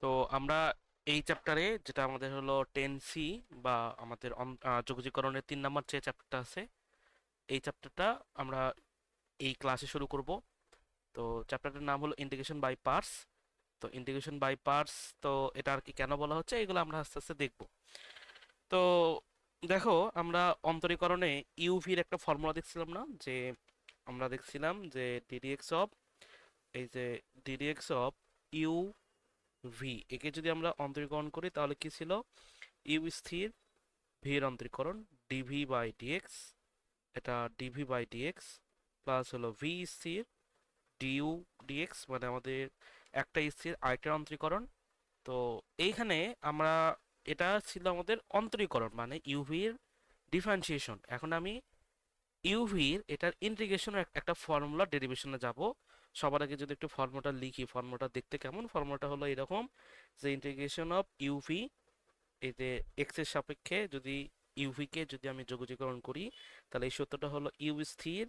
তো আমরা এই চ্যাপ্টারে যেটা আমাদের হলো 10C বা আমাদের যোগজীকরণের 3 নম্বর যে চ্যাপ্টারটা আছে এই চ্যাপ্টারটা আমরা এই ক্লাসে শুরু করব। তো চ্যাপ্টারটার নাম হলো ইন্টিগ্রেশন বাই পার্টস। তো ইন্টিগ্রেশন বাই পার্টস, তো এটা আর কি কেন বলা হচ্ছে এগুলো আমরা আস্তে আস্তে দেখব। তো দেখো, আমরা অন্তরীকরণে ইউভির একটা ফর্মুলা দেখছিলাম না, যে আমরা দেখছিলাম যে ডিডিএক্স অফ এই যে ডিডিএক্স অফ ইউ ভি, একে যদি আমরা অন্তরীকরণ করি তাহলে কি ছিল? ইউ স্থির, ভি এর অন্তরীকরণ ডিভি বাই ডিএক্স, এটা ডিভি বাই ডিএক্স প্লাস হলো ভি স্থির ডিইউ ডিএক্স, মানে আমাদের একটা স্থির আরেকটার অন্তরীকরণ। তো এইখানে আমরা, এটা ছিল আমাদের অন্তরীকরণ মানে ইউভির ডিফারেন্সিয়েশন। এখন আমি ইউভির এটার ইন্টিগ্রেশনের একটা ফর্মুলা ডেরিভেশনে যাব। সবার আগে যদি একটু ফর্মুলাটা লিখি, ফর্মুলাটা দেখতে কেমন? ফর্মুলাটা হলো এরকম, যে ইন্টিগ্রেশন অফ ইউভি, এই যে এক্স এর সাপেক্ষে যদি ইউভি কে যদি আমি যোগজীকরণ করি তাহলে এই সূত্রটা হলো ইউ স্থির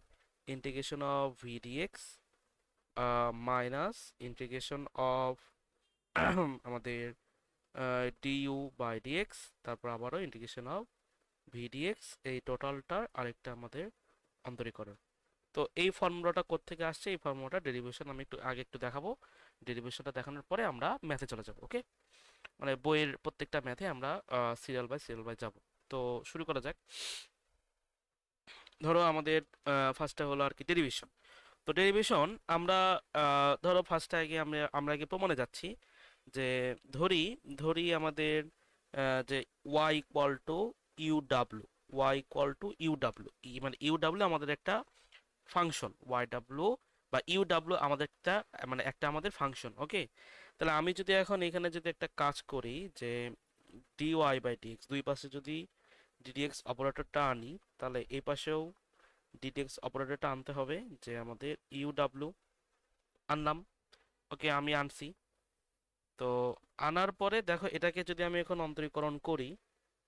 integration of v dx minus integration of আমাদের ডিইউ বাই ডিএক্স, তারপর আবারও ইন্টিগ্রেশন অফ ভিডিএক্স, এই টোটালটার আরেকটা আমাদের অন্তরীকরণ। তো এই ফর্মুলাটা কোত্থেকে আসছে? এই ফর্মুলাটা ডেরিভেশন আমি একটু আগে একটু দেখাবো। ডেরিভেশনটা দেখানোর পরে আমরা ম্যাথে চলে যাব। ওকে, মানে বইয়ের প্রত্যেকটা ম্যাথে আমরা সিরিয়াল বাই সিরিয়াল বাই যাব। তো শুরু করা যাক। ধরো আমাদের ফার্স্টে হলো আর কি ডেরিভেশন। তো ডেরিভেশন আমরা ধরো ফার্স্টে আগে আমরা আগে প্রমাণে যাচ্ছি। যে ধরি ধরি আমাদের যে y ইকুয়াল টু ইউ ডাব্লু, ওয়াই ইকুয়াল টু ইউ ডাব্লু, মানে ইউ ডাব্লু আমাদের একটা ফাংশন, ওয়াই ডাব্লু বা ইউ ডাব্লু আমাদের একটা, মানে একটা আমাদের ফাংশন। ওকে, তাহলে আমি যদি এখন এখানে যদি একটা কাজ করি, যে ডি ওয়াই বাই ডিএক্স, দুই পাশে যদি ডিডিএক্স অপারেটরটা আনি, তাহলে এই পাশেও ডিডিএক্স অপারেটরটা আনতে হবে, যে আমাদের ইউ ডাব্লু আনলাম। ওকে, আমি আনছি। তো আনার পরে দেখো, এটাকে যদি আমি এখন অন্তরীকরণ করি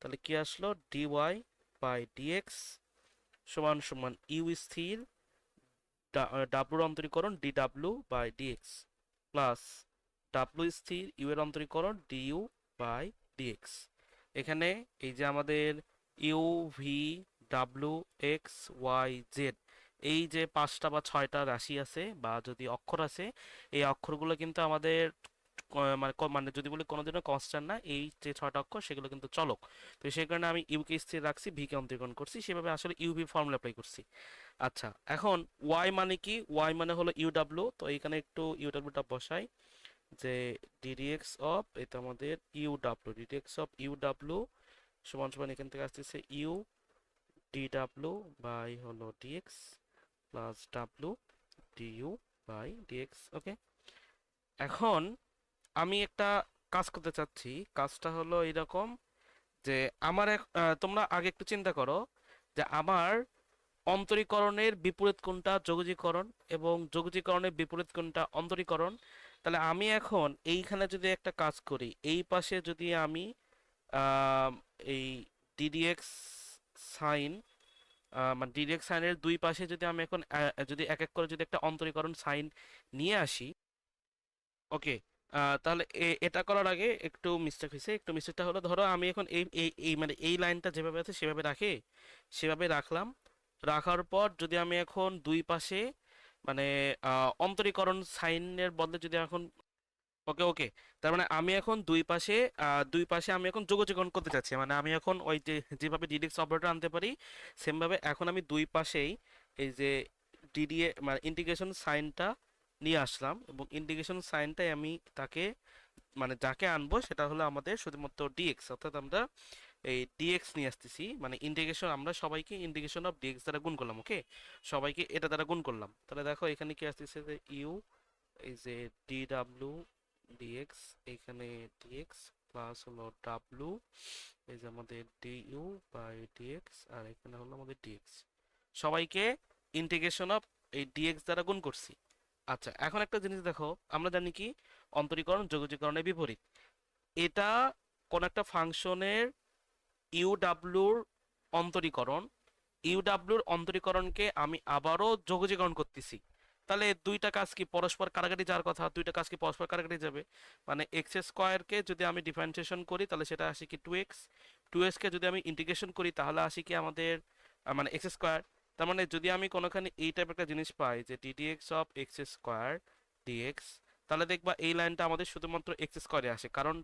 তাহলে কি আসলো? ডি ওয়াই বাই ডিএক্স সমান সমান ইউ স্থির ডাব্লুর অন্তরীকরণ D W by DX plus W স্থির ইউ এর অন্তরীকরণ ডিইউ বাই ডিএক্স। এখানে এই যে আমাদের U V W X Y Z, এই যে 5টা বা 6টা রাশি আছে বা যদি অক্ষর আছে, এই অক্ষরগুলো কিন্তু আমাদের মানে যদি বলি কোনোদিনও কনস্ট্যান্ট না, এই যে 6টা অক্ষর সেগুলো কিন্তু চলক। তো সেই কারণে আমি ইউ কে স্থির রাখছি, ভি কে অন্তরীকরণ করছি, সেভাবে আসলে ইউভি ফর্মুলা অ্যাপ্লাই করছি। আচ্ছা, এখন ওয়াই মানে কি? ওয়াই মানে হলো ইউডাব্লিউ। তো এখানে একটু ইউডাব্লিউটা বসাই, যে ডিডিএক্স অফ এটা আমাদের ইউডাব্লিউ, ডিডিএক্স অফ ইউডাব্লিউ সমান সমান এখান থেকে আসতেছে ইউ ডিডাব্লিউ বাই হলো DX plus W DU by DX. Okay, এখন আমি একটা কাজ করতে চাচ্ছি। কাজটা হলো এরকম, যে আমার তোমরা আগে একটু চিন্তা করো যে আমার অন্তরীকরণের বিপরীত কোনটা যোগজীকরণ এবং যোগজীকরণের বিপরীত কোনটা অন্তরীকরণ। তাহলে আমি এখন এইখানে যদি একটা কাজ করি, এই পাশে যদি আমি আম, এই ডিডিএক্স সাইন, মানে ডিডিএক্স সাইনের দুই পাশে যদি আমি এখন যদি এক এক করে যদি একটা অন্তরীকরণ সাইন নিয়ে আসি। ওকে, তাহলে এটা করার আগে একটু মিস্টেক হয়েছে। একটু মিস্টেকটা হলো, ধরো আমি এখন এই এই এই মানে এই লাইনটা যেভাবে আছে সেভাবে রাখে, সেভাবে রাখলাম। রাখার পর যদি আমি এখন দুই পাশে মানে অন্তরীকরণ সাইনের বদলে যদি এখন, ওকে ওকে, তার মানে আমি এখন দুই পাশে আমি এখন যোগজীকরণ করতে চাচ্ছি। মানে আমি এখন ওই যে যেভাবে ডিডিএক্স অপারেটর আনতে পারি সেম ভাবে এখন আমি দুই পাশেই এই যে ডিডিএ মানে ইন্টিগ্রেশন সাইনটা নিয়ে আসলাম, এবং ইন্টিগ্রেশন সাইনটাই আমি তাকে, মানে যাকে আনবো সেটা হলো আমাদের শুধুমাত্র ডিএক্স, অর্থাৎ আমরা এই ডিএক্স নিয়ে আসতেছি, মানে ইন্টিগ্রেশন আমরা সবাইকে ইন্টিগ্রেশন অফ ডিএক্স দ্বারা গুণ করলাম। ওকে, সবাইকে এটা দ্বারা গুণ করলাম। তাহলে দেখো এখানে কি আসতেছে, যে ইউ এই যে ডি ডাব্লিউ ডিএক্স, এখানে ডিএক্স প্লাস হলো ডাব্লিউ এই যে আমাদের ডিইউ বাই ডিএক্স, আর এখানে হলো আমাদের ডিএক্স, সবাইকে ইন্টিগ্রেশন অফ এই ডিএক্স দ্বারা গুণ করছি। আচ্ছা, এখন একটা জিনিস দেখো, আমরা জানি কি অন্তরীকরণ যোগজীকরণের বিপরীত। এটা কোন একটা ফাংশনের ইউডাব্লুর অন্তরীকরণ, ইউডাব্লুর অন্তরীকরণকে আমি আবারও যোগজীকরণ করতেছি। তাহলে দুইটা কাজ কি পরস্পর কাটাকাটি যাওয়ার কথা, দুইটা কাজ কি পরস্পর কাটাকাটি যাবে। মানে এক্স স্কোয়ারকে যদি আমি ডিফারেন্সিয়েশন করি তাহলে সেটা আসে কি 2x, 2x কে যদি আমি ইন্টিগ্রেশন করি তাহলে আসি কি আমাদের মানে এক্স স্কোয়ার। তার মানে যদি আমি কোনোখানে এই টাইপের একটা জিনিস পাই যে ddx of x square d x, তাহলে দেখবা এই লাইনটা আমাদের শুধুমাত্র এক্স স্কোয়ারে আসে, কারণ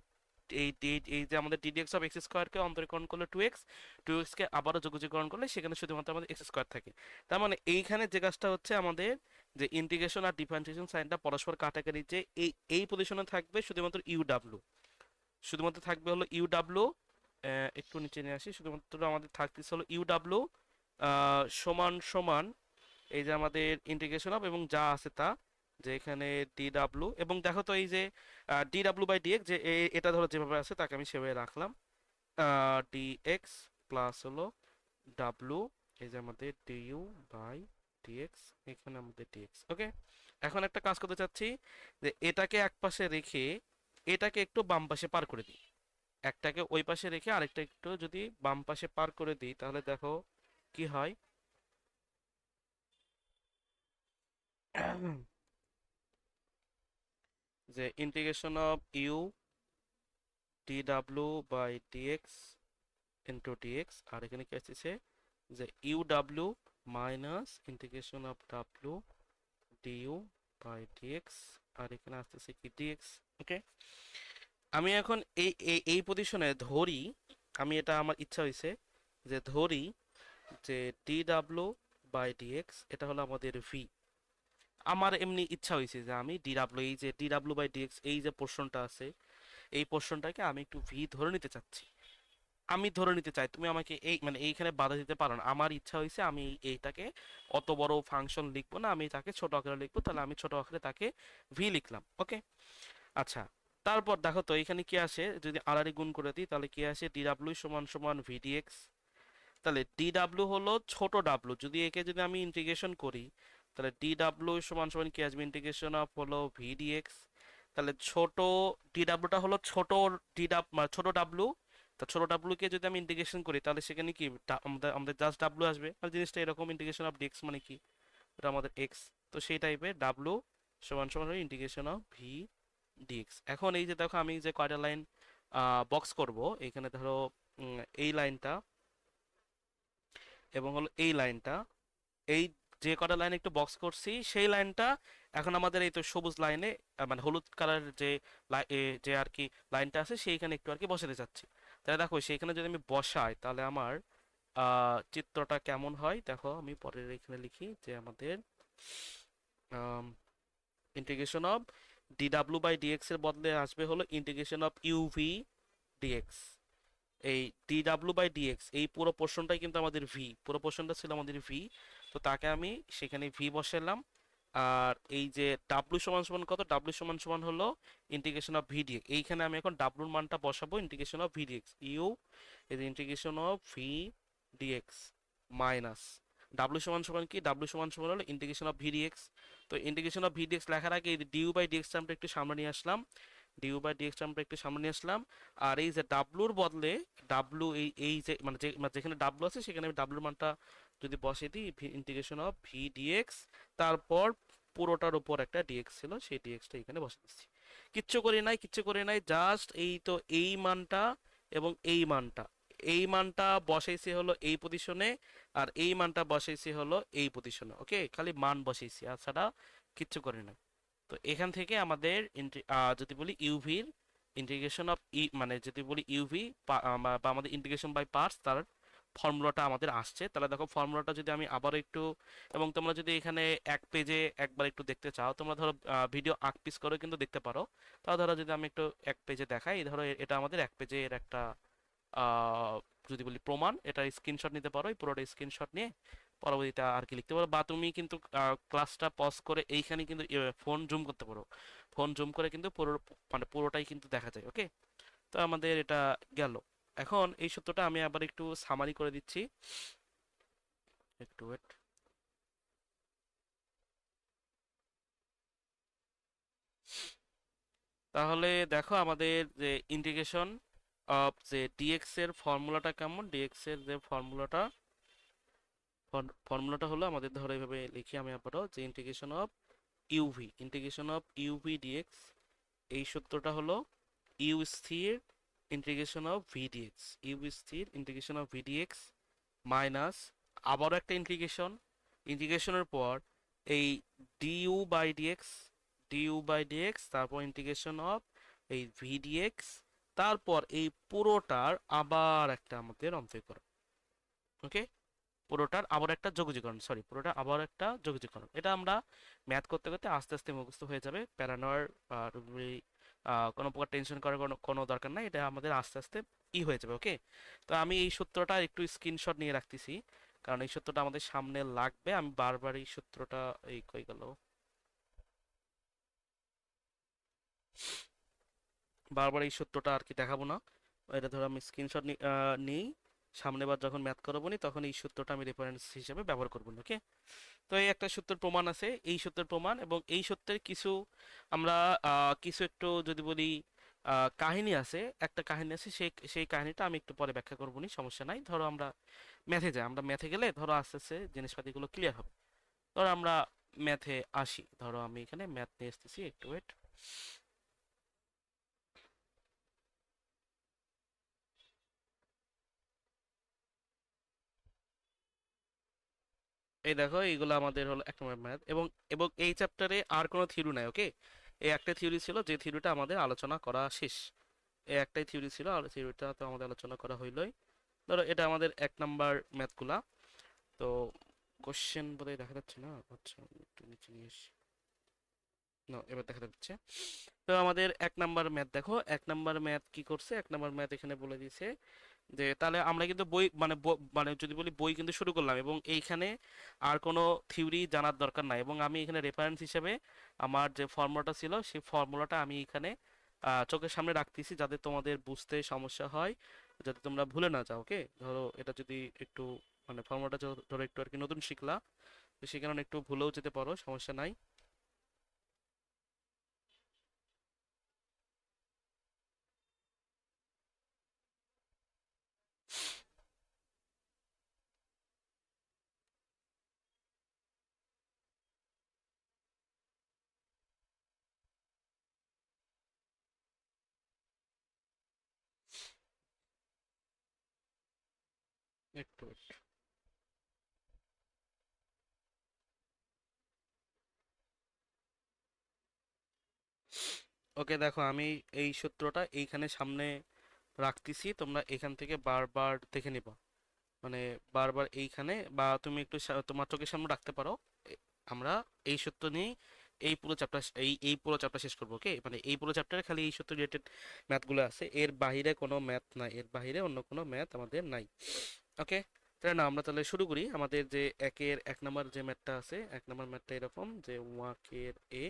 এই যে আমাদের ডিডিএক্স অফ এক্স স্কোয়ারকে অন্তরীকরণ করলে 2x, 2x কে আবারও যোগজীকরণ করলে সেখানে শুধুমাত্র আমাদের এক্স স্কোয়ার থাকে। তার মানে এইখানে যে কাজটা হচ্ছে আমাদের যে ইন্টিগ্রেশন আর ডিফারেন্সিয়েশন সাইনটা পরস্পর কাটাকাটি, যে এই পজিশনে থাকবে শুধুমাত্র ইউডাব্লিউ, শুধুমাত্র থাকবে হলো ইউডাব্লিউ, একটু নিচে নিয়ে আসি, শুধুমাত্র আমাদের থাকতেছে হলো ইউডাব্লিউ সমান সমান এই যে আমাদের ইন্টিগ্রেশন অফ এবং যা আছে তা, যে এখানে ডিডাব্লিউ, এবং দেখো তো এই যে ডিডাব্লিউ বাই ডিএক্স, যে এটা ধরো যেভাবে আছে তাকে আমি সেভাবে রাখলাম, ডিএক্স প্লাস হলো ডাব্লিউ, এই যে আমাদের ডিইউ বাই ডিএক্স, এখানে আমাদের ডিএক্স। ওকে, এখন একটা কাজ করতে চাচ্ছি যে এটাকে এক পাশে রেখে এটাকে একটু বাম পাশে পার করে দিই, একটাকে ওই পাশে রেখে আরেকটা একটু যদি বাম পাশে পার করে দিই তাহলে দেখো কি হয়। যে integration of U DW by DX into DX, আর এখানে কি আসছে যে U W minus integration of W DU by DX, আর এখানে আসতেছে কি ডিএক্স। ওকে, আমি এখন এই পজিশনে ধরি, আমি এটা আমার ইচ্ছা হয়েছে যে ধরি যে ডি ডাব্লিউ বাই ডিএক্স এটা হলো আমাদের ভি। আমার এমনি ইচ্ছা হয়েছে যে আমি ডি ডাব্লিউ, এই যে ডি ডাব্লিউ বাই ডিএক্স এই যে পোর্শনটা আছে এই পোর্শনটাকে আমি একটু ভি ধরে নিতে চাচ্ছি, আমি ধরে নিতে চাই, তুমি আমাকে এই মানে এইখানে বাধা দিতে পারো না। আমার ইচ্ছা হয়েছে আমি এইটাকে অত বড় ফাংশন লিখবো না, আমি তাকে ছোট আকারে লিখবো, তাহলে আমি ছোট আকারে তাকে ভি লিখলাম। ওকে, আচ্ছা, তারপর দেখো তো এখানে কি আসে, যদি আড়াআড়ি গুণ করে দিই তাহলে কি আসে, ডি ডাব্লিউ সমান সমান ভিডিএক্স। তাহলে ডি ডাব্লিউ হলো ছোট ডাব্লিউ, যদি একে যদি আমি ইন্টিগ্রেশন করি তাহলে ডি ডাব্লিউ সমান সমান কি আসবে, ইন্টিগ্রেশন অফ হলো ভিডিএক্স। তাহলে ছোট ডি ডাব্লিউটা হলো ছোট ছোট ডাব্লিউ, তা ছোট ডাব্লিউ কে যদি আমি ইন্টিগ্রেশন করি তাহলে সেখানে কি আমাদের আমাদের জাস্ট ডাব্লিউ আসবে, আর জিনিসটা এরকম ইন্টিগ্রেশন অফ ডিএক্স মানে কি, এটা আমাদের এক্স। তো সেই টাইপের ডাব্লিউ সমান সমান ইন্টিগ্রেশন অফ ভি ডিএক্স। এখন এই যে দেখো আমি যে কয়টা লাইন বক্স করব, এখানে ধরো এই লাইনটা এবং হলো এই লাইনটা, এই যে কটা লাইন একটু বক্স করছি সেই লাইনটা এখন আমাদের এই তো সবুজ লাইনে মানে হলুদ কালার যে যে আর কি লাইনটা আছে সেইখানে একটু আর কি বসাতে চাচ্ছি। তাহলে দেখো সেইখানে যদি আমি বসাই তাহলে আমার চিত্রটা কেমন হয় দেখো, আমি পরের এখানে লিখি যে আমাদের ইন্টিগ্রেশন অফ ডিডাব্লিউ বাই ডিএক্স এর বদলে আসবে হলো ইন্টিগ্রেশন অফ ইউভি ডিএক্স। এই ডিডাব্লিউ বাই ডিএক্স এই পুরো পোর্শনটাই কিন্তু আমাদের ভি, পুরো পোর্শনটা ছিল আমাদের ভি, তো তাকে আমি সেখানে ভি বসালাম। আর এই যে ডাব্লিউ সমান সমান কত, ডাব্লিউ সমান সমান হলো ইন্টিগ্রেশন অফ ভি ডিএক্স, এইখানে আমি এখন ডাব্লিউর মানটা বসাবো integration of V dx, u এই integration of V dx minus ডাব্লিউ সমান সমান কি, ডাব্লিউ সমান সমান হলো ইন্টিগ্রেশন অফ ভি ডিএক্স। তো ইন্টিগ্রেশন অফ ভি ডিএক্স লেখার আগে এই ডিউ বাই ডিএক্স টার্মটা একটু সামনে নিয়ে আসলাম, ডিউ বাই ডিএক্স টার্মটা একটু সামনে নিয়ে আসলাম। আর এই যে ডাব্লুর বদলে ডাব্লু এই যে মানে যেখানে ডাব্লু আছে সেখানে আমি ডাব্লুর মানটা যদি বসিয়ে দিই ইন্টিগ্রেশন অফ ভি ডিএক্স, তারপর পুরোটার উপর একটা ডিএক্স ছিল সেই ডিএক্সটা এখানে বসে দিচ্ছি। কিচ্ছু করি নাই, কিচ্ছু করি নাই, জাস্ট এই তো এই মানটা এবং এই মানটা বসাইছি হলো এই পজিশনে, আর এই মানটা বসাইছি হলো এই পজিশনে। ওকে, খালি মান বসাইছি, আর ছাড়া কিচ্ছু করি না। তো এখান থেকে আমাদের যদি বলি ইউভির ইন্টিগ্রেশন অফ মানে যদি বলি ইউভি বা আমাদের ইন্টিগ্রেশন বাই পার্টস, তার ফর্মুলাটা আমাদের আসছে। তাহলে দেখো ফর্মুলাটা যদি আমি আবার একটু, এবং তোমরা যদি এখানে এক পেজে একবার একটু দেখতে চাও তোমরা ধরো ভিডিও আঁক পিস করে কিন্তু দেখতে পারো। তাও ধরো যদি আমি একটু এক পেজে দেখাই, ধরো এটা আমাদের এক পেজের একটা আহ, যদি বলি প্রমাণ, এটা স্ক্রিনশট নিতে পারো, এই পুরোটা স্ক্রিনশট নিয়ে পরবর্তীতে আর কি লিখতে পারো, বা তুমি কিন্তু ক্লাসটা পজ করে এইখানে কিন্তু ফোন জুম করতে পারো, ফোন জুম করে কিন্তু পুরো মানে পুরোটাই কিন্তু দেখা যায়। ওকে, তো আমাদের এটা গেল। এখন এই সূত্রটা আমি আবার একটু সামারি করে দিচ্ছি, একটু ওয়েট। তাহলে দেখো আমাদের যে ইন্টিগ্রেশন অফ যে ডিএক্স এর ফর্মুলাটা কেমন, ডিএক্স এর যে ফর্মুলাটা হলো আমাদের ধরো এইভাবে লিখি আমি আবারও, যে integration of u v, integration of u v d x, এই সূত্রটা হলো ইউ স্থির ইন্টিগ্রেশন অফ ভিডিএক্স, ইউ স্থির ইন্টিগ্রেশন অফ ভিডিএক্স মাইনাস আবারও একটা ইন্টিগ্রেশন, ইন্টিগ্রেশনের পর এই d u by dx, d u by d x, তারপর ইন্টিগ্রেশন অফ এই ভিডিএক্স, তারপর এই পুরোটার আবার একটা আমাদের অন্তরীকরণ। ওকে, পুরোটার আবার একটা যোগজীকরণ, সরি পুরোটা আবার একটা যোগজীকরণ। এটা আমরা ম্যাথ করতে করতে আস্তে আস্তে মুখস্থ হয়ে যাবে, প্যারা নেওয়ার কোনো প্রকার টেনশন করার কোনো দরকার নাই, এটা আমাদের আস্তে আস্তে হয়ে যাবে। ওকে, তো আমি এই সূত্রটা একটু স্ক্রিনশট নিয়ে রাখতেছি, কারণ এই সূত্রটা আমাদের সামনে লাগবে। আমি বারবার এই সূত্রটা, এই কই গেল, বারবার এই সূত্রটা আর কি দেখাবো না, এটা ধরো আমি স্ক্রিনশট নিই, সামনেবার যখন ম্যাথ করবো নি তখন এই সূত্রটা আমি রেফারেন্স হিসেবে ব্যবহার করবো। ওকে, তো এই একটা সূত্রের প্রমাণ আছে, এই সূত্রের প্রমাণ, এবং এই সূত্রের কিছু আমরা কিছু একটু যদি বলি কাহিনী আছে, একটা কাহিনী আছে, সেই সেই কাহিনীটা আমি একটু পরে ব্যাখ্যা করবো নি, সমস্যা নাই। ধরো আমরা ম্যাথে যাই, আমরা ম্যাথে গেলে ধরো আস্তে আস্তে জিনিসপাতিগুলো ক্লিয়ার হবে। ধরো আমরা ম্যাথে আসি, ধরো আমি এখানে ম্যাথ নিয়ে এসেছি, একটু ওয়েট। এই দেখো এইগুলো আমাদের হলো এক নম্বর ম্যাথ, এবং এবং এই চ্যাপ্টারে আর কোনো থিওরি নাই। ওকে, এই একটা থিওরি ছিল, যে থিওরিটা আমাদের আলোচনা করা শেষ, এই একটাই থিওরি ছিল, আর থিওরিটা তো আমাদের আলোচনা করা হইলই। ধরো এটা আমাদের এক নাম্বার ম্যাথগুলা। তো কোশ্চেন বোধহয় দেখা যাচ্ছে না, আচ্ছা একটু নিচে নিয়ে আসি, না এবার দেখা যাচ্ছে। তো আমাদের এক নাম্বার ম্যাথ দেখো, এক নাম্বার ম্যাথ কি করছে, এক নাম্বার ম্যাথ এখানে বলে দিয়েছে যে তাহলে আমরা কিন্তু বই মানে মানে যদি বলি বই কিন্তু শুরু করলাম, এবং এইখানে আর কোনো থিওরি জানার দরকার নাই, এবং আমি এখানে রেফারেন্স হিসেবে আমার যে ফর্মুলাটা ছিল সেই ফর্মুলাটা আমি এখানে চোখের সামনে রাখতেছি, যাতে তোমাদের বুঝতে সমস্যা হয়, যাতে তোমরা ভুলে না যাও। ওকে, ধরো এটা যদি একটু মানে ফর্মুলাটা ধরো একটু আর কি নতুন শিখলা, তো সেই কারণে একটু ভুলেও যেতে পারো, সমস্যা নাই। একটু ওকে, দেখো আমি এই সূত্রটা এইখানে সামনে রাখতেছি, তোমরা এখান থেকে বারবার দেখে নিবা, মানে বারবার এইখানে, বা তুমি একটু তোমার চোখের সামনে রাখতে পারো। আমরা এই সূত্র নিয়েই এই পুরো চ্যাপ্টার, এই পুরো চ্যাপ্টার শেষ করবো। ওকে, মানে এই পুরো চ্যাপ্টারে খালি এই সূত্র রিলেটেড ম্যাথগুলো আছে, এর বাইরে কোনো ম্যাথ নাই, এর বাইরে অন্য কোনো ম্যাথ আমাদের নাই। ওকে, তাহলে না আমরা তাহলে শুরু করি। আমাদের যে একের এক নম্বর যে ম্যাথটা আছে, এক নম্বর ম্যাথটা এরকম যে ওয়াকের এ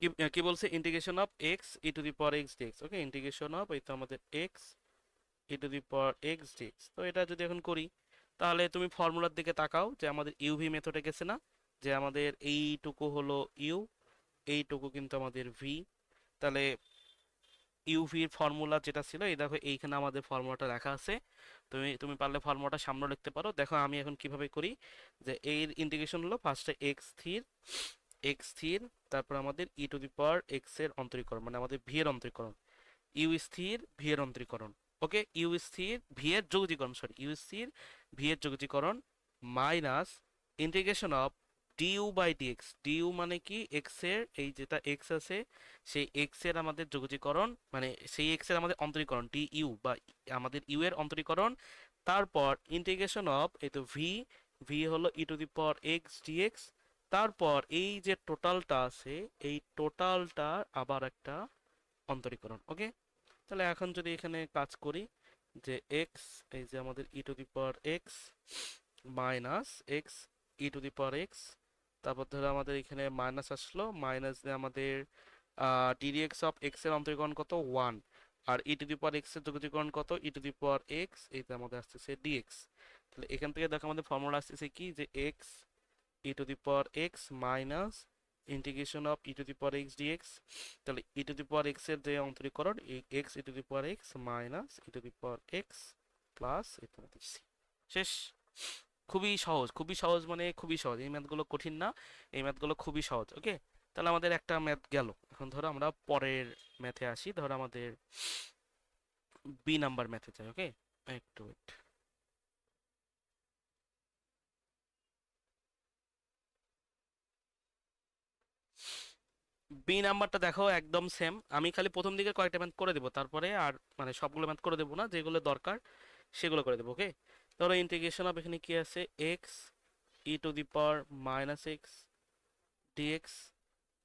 কি কি বলছে, integration of x e to the power x dx. Okay, integration of এই তো আমাদের x e to the power x d x. তো এটা যদি এখন করি, তাহলে তুমি ফর্মুলার দিকে তাকাও, যে আমাদের ইউভি মেথডে গেছে না, যে আমাদের এইটুকু হলো ইউ, এইটুকু কিন্তু আমাদের ভি। তাহলে ইউভির ফর্মুলা যেটা ছিল, এই দেখো এইখানে আমাদের ফর্মুলাটা লেখা আছে, তুমি তুমি পারলে ফর্মুলাটা সামনে লিখতে পারো। দেখো আমি এখন কিভাবে করি, যে এর ইন্টিগ্রেশন হলো ফার্স্টে এক্স স্থির, এক্স স্থির, তারপর আমাদের e to the power x এর অন্তরীকরণ, মানে আমাদের ভি এর অন্তরীকরণ, ইউ স্থির ভি এর অন্তরীকরণ। ওকে, ইউ স্থির ভি এর যোগজীকরণ, সরি ইউ স্থির ভি এর যোগজীকরণ minus integration of du by dx, du মানে কি এক্স এর, এই যেটা এক্স আছে সেই এক্স এর আমাদের যোগজীকরণ, মানে সেই এক্স এর আমাদের অন্তরীকরণ ডিইউ বা আমাদের ইউ এর অন্তরীকরণ, তারপর ইন্টিগ্রেশন অফ এই তো ভি, ভি হলো e to the power x dx, তারপর এই যে টোটালটা আছে এই টোটালটা আবার একটা অন্তরীকরণ। ওকে, তাহলে এখন যদি এখানে কাজ করি, যে এক্স, এই যে আমাদের e to the power x minus x e to the power x, তারপর ধরো আমাদের এখানে মাইনাস আসলো, মাইনাস দিয়ে আমাদের ডিডিএক্স অফ এক্স এর অন্তরীকরণ কত ওয়ান, আর e to the power x এর যোগজীকরণ কত ই টু দি পাওয়ার এক্স, এইটা আমাদের আসতেছে ডিএক্স। তাহলে এখান থেকে দেখো আমাদের ফর্মুলা আসতেছে কি, যে x e to the power x minus integration of e to the power x dx. তাহলে e to the power x এর যে অন্তরীকরণ, এই x e to the power x minus E to the power x plus এটা দিচ্ছি, শেষ। খুবই সহজ মানে খুবই সহজ, এই ম্যাথগুলো কঠিন না, এই ম্যাথগুলো খুবই সহজ। ওকে, তাহলে আমাদের একটা ম্যাথ গেল। এখন ধরো আমরা পরের ম্যাথে আসি, ধরো আমাদের বি নাম্বার ম্যাথে যাই। ওকে, একটু wait। বি নাম্বারটা দেখো একদম সেম, আমি খালি প্রথম দিকে কয়েকটা ম্যাথ করে দেবো, তারপরে আর মানে সবগুলো ম্যাথ করে দেবো না, যেগুলো দরকার সেগুলো করে দেবো। ওকে, ধরো ইন্টিগ্রেশন অফ, এখানে কি আছে, x e to the power minus x dx.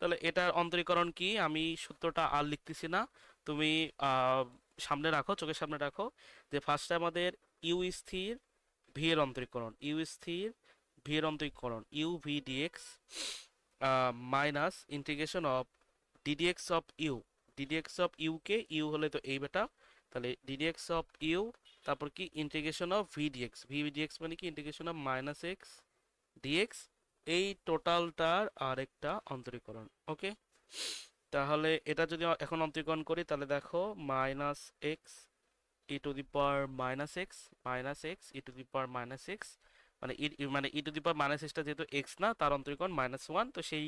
তাহলে এটার অন্তরীকরণ কি, আমি সূত্রটা আর লিখতেছি না, তুমি আহ, সামনে রাখো, চোখের সামনে রাখো, যে ফার্স্টে আমাদের ইউ স্থির ভি এর অন্তরীকরণ, ইউ স্থির ভি এর অন্তরীকরণ u v dx minus integration of ddx of you, ddx of u কে, ইউ হলে তো এই বেটা, তাহলে ডিডিএক্স অফ ইউ, তারপর কি integration of V d x, v d x মানে কি integration of minus x dx, এই টোটালটার আরেকটা অন্তরীকরণ। ওকে, তাহলে এটা যদি এখন অন্তরীকরণ করি, তাহলে দেখো minus x e to the power minus x e to the power minus x, মানে মানে e to the power minus এক্সটা যেহেতু এক্স না, তার অন্তরীকরণ মাইনাস ওয়ান, তো সেই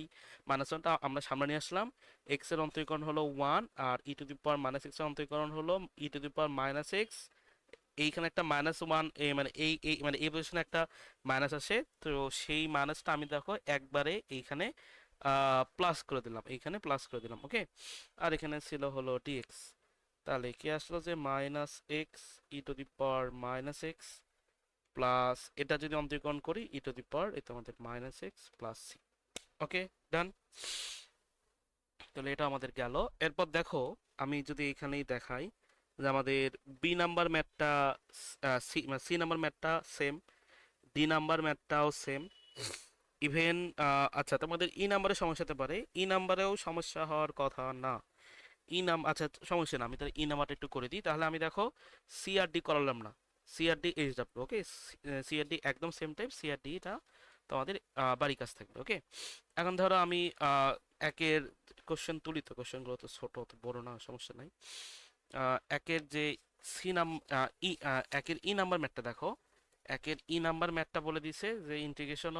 মাইনাস ওয়ানটা আমরা সামনে নিয়ে আসলাম। এক্স এর অন্তরীকরণ হলো ওয়ান, আর e to the power minus x এর অন্তরীকরণ হলো e to the power minus x, এইখানে একটা মাইনাস ওয়ান, মানে এই মানে এই পজিশনে একটা মাইনাস আসে, তো সেই মাইনাসটা আমি দেখো একবারে এইখানে প্লাস করে দিলাম, এইখানে প্লাস করে দিলাম। ওকে, আর এখানে ছিল হলো ডিএক্স, তাহলে কি আসলো যে minus x e to the power minus x plus, এটা যদি অন্তরীকরণ করি ই টু দি পাওয়ার, এটা আমাদের মাইনাস এক্স প্লাস সি। ওকে, ডান। তাহলে এটা আমাদের গেল। এরপর দেখো, আমি যদি এখানেই দেখাই যে আমাদের বি নাম্বার ম্যাথটা, সি নাম্বার ম্যাথটা সেম, ডি নাম্বার ম্যাথটাও সেম, ইভেন আচ্ছা তোমাদের ই নাম্বারে সমস্যা হতে পারে, ই নাম্বারেও সমস্যা হওয়ার কথা না। আচ্ছা সমস্যা না, আমি তাহলে ই নাম্বারটা একটু করে দিই, তাহলে আমি দেখো সিআরডি করালাম না, সিআরডি এইচ ডাব্লিউ। ওকে, সিআরডি একদম সেম টাইপ, সিআরডি টা তোমাদের বাড়ি কাজ থাকবে। ওকে, এখন ধরো আমি একের কোশ্চেন তুলি, তো কোশ্চেনগুলো তো ছোট, তো বড় না, সমস্যা নাই। একের যে সি নাম ই একের ই নাম্বার ম্যাথটা দেখো, একের ই নাম্বার ম্যাথটা বলে দিছে যে ইন্টিগ্রেশন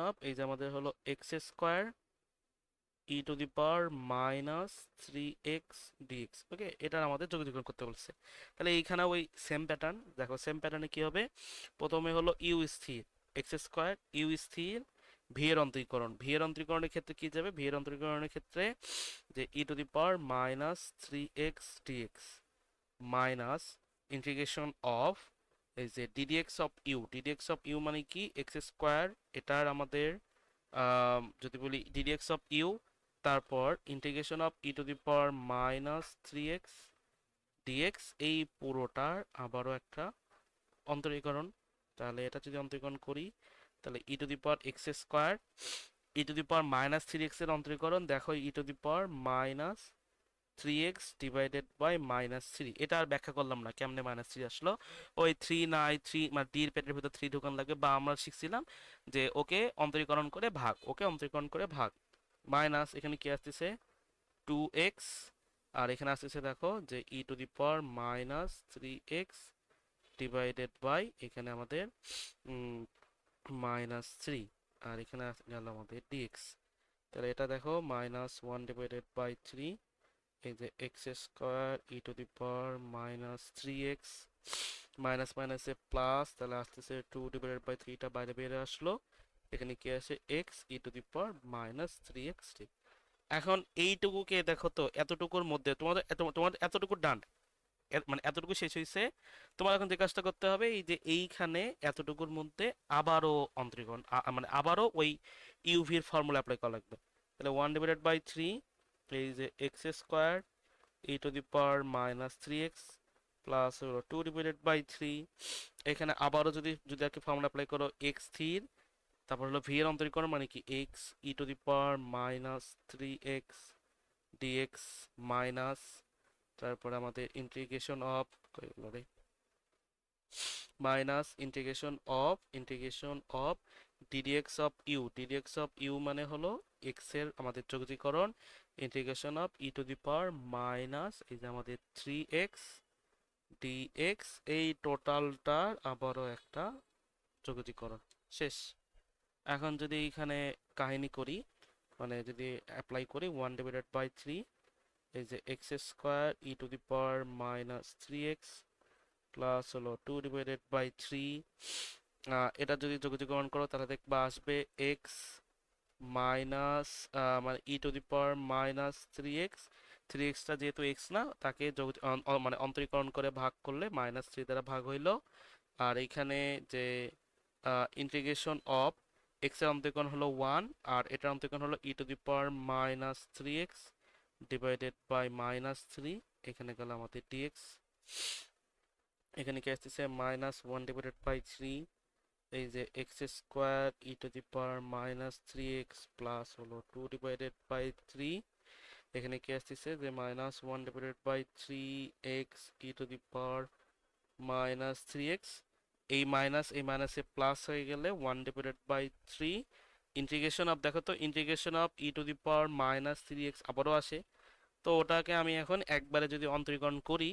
অফ এই যে আমাদের হলো x square e to the power minus three x dx. Okay, এটার আমাদের যোগযোগ করতে বলছে। তাহলে এইখানে ওই সেম প্যাটার্ন দেখো, সেম প্যাটার্নে কি হবে, প্রথমে হলো ইউ স্থির এক্স স্কোয়ার ইউ স্থির ভি এর অন্তরীকরণ, ভি এর অন্তরীকরণের ক্ষেত্রে কি যাবে, ভি এর অন্তরীকরণের ক্ষেত্রে যে e to the power minus three x dx minus integration of এই যে ddx of you, ddx of you মানে কি এক্স স্কোয়ার, এটার আমাদের যদি বলি ডিডিএক্স অফ ইউ, তারপর integration of e to the power minus three x dx, এই পুরোটার আবারও একটা অন্তরীকরণ। তাহলে এটা যদি অন্তরীকরণ করি, তাহলে e to the power x square e to the power minus three x এর অন্তরীকরণ দেখো, e to the power minus three x divided by minus three, এটা আর ব্যাখ্যা করলাম না কেমনে মাইনাস থ্রি আসলো, ওই থ্রি নাই, থ্রি মানে ডির পেটের ভিতর থ্রি ঢুকান লাগবে, বা আমরা শিখছিলাম যে ওকে অন্তরীকরণ করে ভাগ, ওকে অন্তরীকরণ করে ভাগ, মাইনাস এখানে কি আসতেছে টু এক্স, আর এখানে আসতেছে দেখো যে e to the power minus three x divided by এখানে আমাদের মাইনাস থ্রি, আর এখানে গেল আমাদের ডিএক্স। তাহলে এটা দেখো minus one divided by three, এই যে x square e to the power minus three x minus মাইনাসে প্লাস, তাহলে আসতেছে টু ডিভাইডেড বাই থ্রিটা বাইরে বেরিয়ে আসলো, এখানে কি আসে x e to the power minus three x. এখন এইটুকুকে দেখো তো, এতটুকুর মধ্যে তোমাদের এতটুকু ডান, মানে এতটুকু শেষ হয়েছে, তোমার এখন যে কাজটা করতে হবে, এই যে এইখানে এতটুকুর মধ্যে আবারও অন্তরীকরণ, মানে আবারও ওই ইউভির ফর্মুলা অ্যাপ্লাই করা লাগবে। তাহলে ওয়ান ডিভাইডেড বাই থ্রি, এই যে x square e to the power minus three x plus হলো টু ডিভাইডেড বাই থ্রি, এখানে আবারও যদি যদি আর কি ফর্মুলা অ্যাপ্লাই করো এক্স স্থির, তারপর হলো ভি এর অন্তরীকরণ মানে কি x e to the power minus three x dx minus, তারপরে আমাদের integration of minus integration of ddx of you, ddx of you মানে হলো এক্স এর আমাদের যোগজীকরণ, integration of e to the power minus এই যে আমাদের থ্রি এক্স ডিএক্স, এই টোটালটার আবারও একটা যোগজীকরণ, শেষ। এখন যদি এখানে কাহিনী করি, মানে যদি অ্যাপ্লাই করি 1/3, এই যে x square e to the power minus 3x plus হলো 2/3, এটা যদি যোগজীকরণ করো তাহলে দেখবা আসবে এক্স মাইনাস, মানে e to the power minus 3x, 3xটা যেহেতু এক্স না, তাকে মানে অন্তরীকরণ করে ভাগ করলে -3 দ্বারা ভাগ হইল। আর এইখানে যে ইন্টিগ্রেশন অফ এক্স এর অন্তরীকরণ হলো 1, আর এটার অন্তরীকরণ হলো e to the power minus 3x divided by -3, এখানে গেল আমাদের ডিএক্স। এখানে কি আসতেছে -1/3, এই যে x square e to the power -3x plus হলো 2/3, এখানে কি আসতেছে যে -1/3x E to the power -3x, এই মাইনাসে প্লাস হয়ে গেলে 1/3 ইন্টিগ্রেশন অফ, দেখো তো integration of e to the power -3x আবারও আসে। তো ওটাকে আমি এখন একবারে যদি অন্তরীকরণ করি,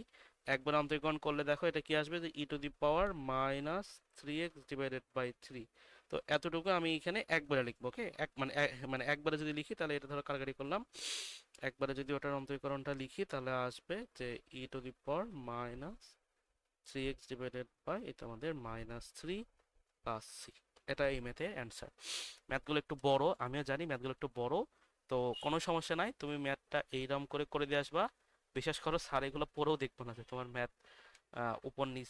একবার অন্তরীকরণ করলে দেখো এটা কি আসবে, যে e to the power -3x divided by 3। তো এতটুকু আমি এখানে একবারে লিখবো, ওকে। মানে একবারে যদি লিখি তাহলে এটা ধরো কাটাকাটি করলাম, একবারে যদি ওটার অন্তরীকরণটা লিখি তাহলে আসবে যে e to the power -3x divided by, এটা আমাদের -3 প্লাস সি। এটা এই ম্যাথের অ্যান্সার। ম্যাথগুলো একটু বড়, আমিও জানি ম্যাথগুলো একটু বড়, তো কোনো সমস্যা নাই, তুমি ম্যাথটা এইরকম করে দিয়ে আসবা। বিশেষ করো স্যার এগুলো পড়েও দেখবো না যে তোমার ম্যাথ উপর নিচ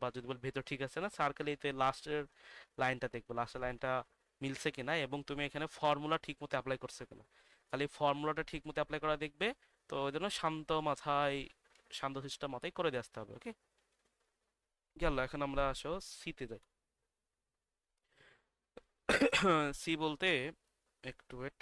বা যদি বল ভেতর ঠিক আছে না, স্যার খালি এতে লাস্টের লাইনটা দেখবো, লাস্টের লাইনটা মিলছে কিনা এবং তুমি এখানে ফর্মুলা ঠিক মতো অ্যাপ্লাই করছো কিনা, খালি ফর্মুলাটা ঠিক মতো অ্যাপ্লাই করা দেখবে। তো ওই জন্য শান্ত মাথায় করে দিয়ে আসতে হবে, ওকে। গেল, এখন আমরা আসো সিতে যাই। সি বলতে, একটু ওয়েট।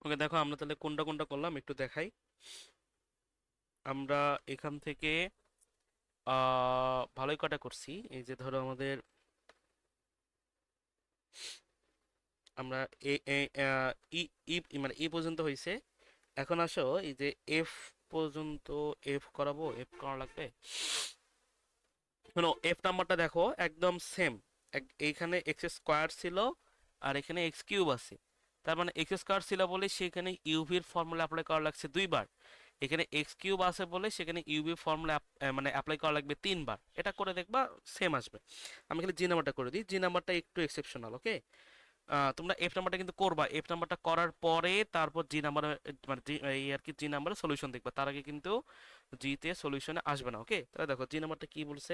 ওকে, দেখো আমরা তাহলে কোনটা কোনটা করলাম একটু দেখাই। আমরা এখান থেকে ভালোই কটা করছি, এই যে ধরো আমাদের আমরা এ এ আহ, ই ই মানে ই পর্যন্ত হয়েছে। এখন আসো এই যে এফ পর্যন্ত, এফ করাবো, এফ করা লাগবে। শোনো, এফ নাম্বারটা দেখো একদম সেম, এইখানে এক্স স্কোয়ার ছিল আর এখানে এক্স কিউব আছে। তার মানে এক্স স্কোয়ার ছিল বলে সেখানে ইউভির ফর্মুলা অ্যাপ্লাই করা লাগছে 2 বার, এখানে এক্স কিউব আছে বলে সেখানে ইউভি ফর্মুলা মানে অ্যাপ্লাই করা লাগবে 3 বার। এটা করে দেখবা সেম আসবে। আমি খালি জি নাম্বারটা করে দিই, জি নাম্বারটা একটু এক্সেপশনাল, ওকে। তোমরা এফ নাম্বারটা কিন্তু করবা, এফ নাম্বারটা করার পরে তারপর জি নাম্বার, মানে এই আর কি জি নাম্বারে সলিউশন দেখবা, তার আগে কিন্তু জিতে সলিউশনে আসবে না, ওকে। তাহলে দেখো জি নাম্বারটা কি বলছে।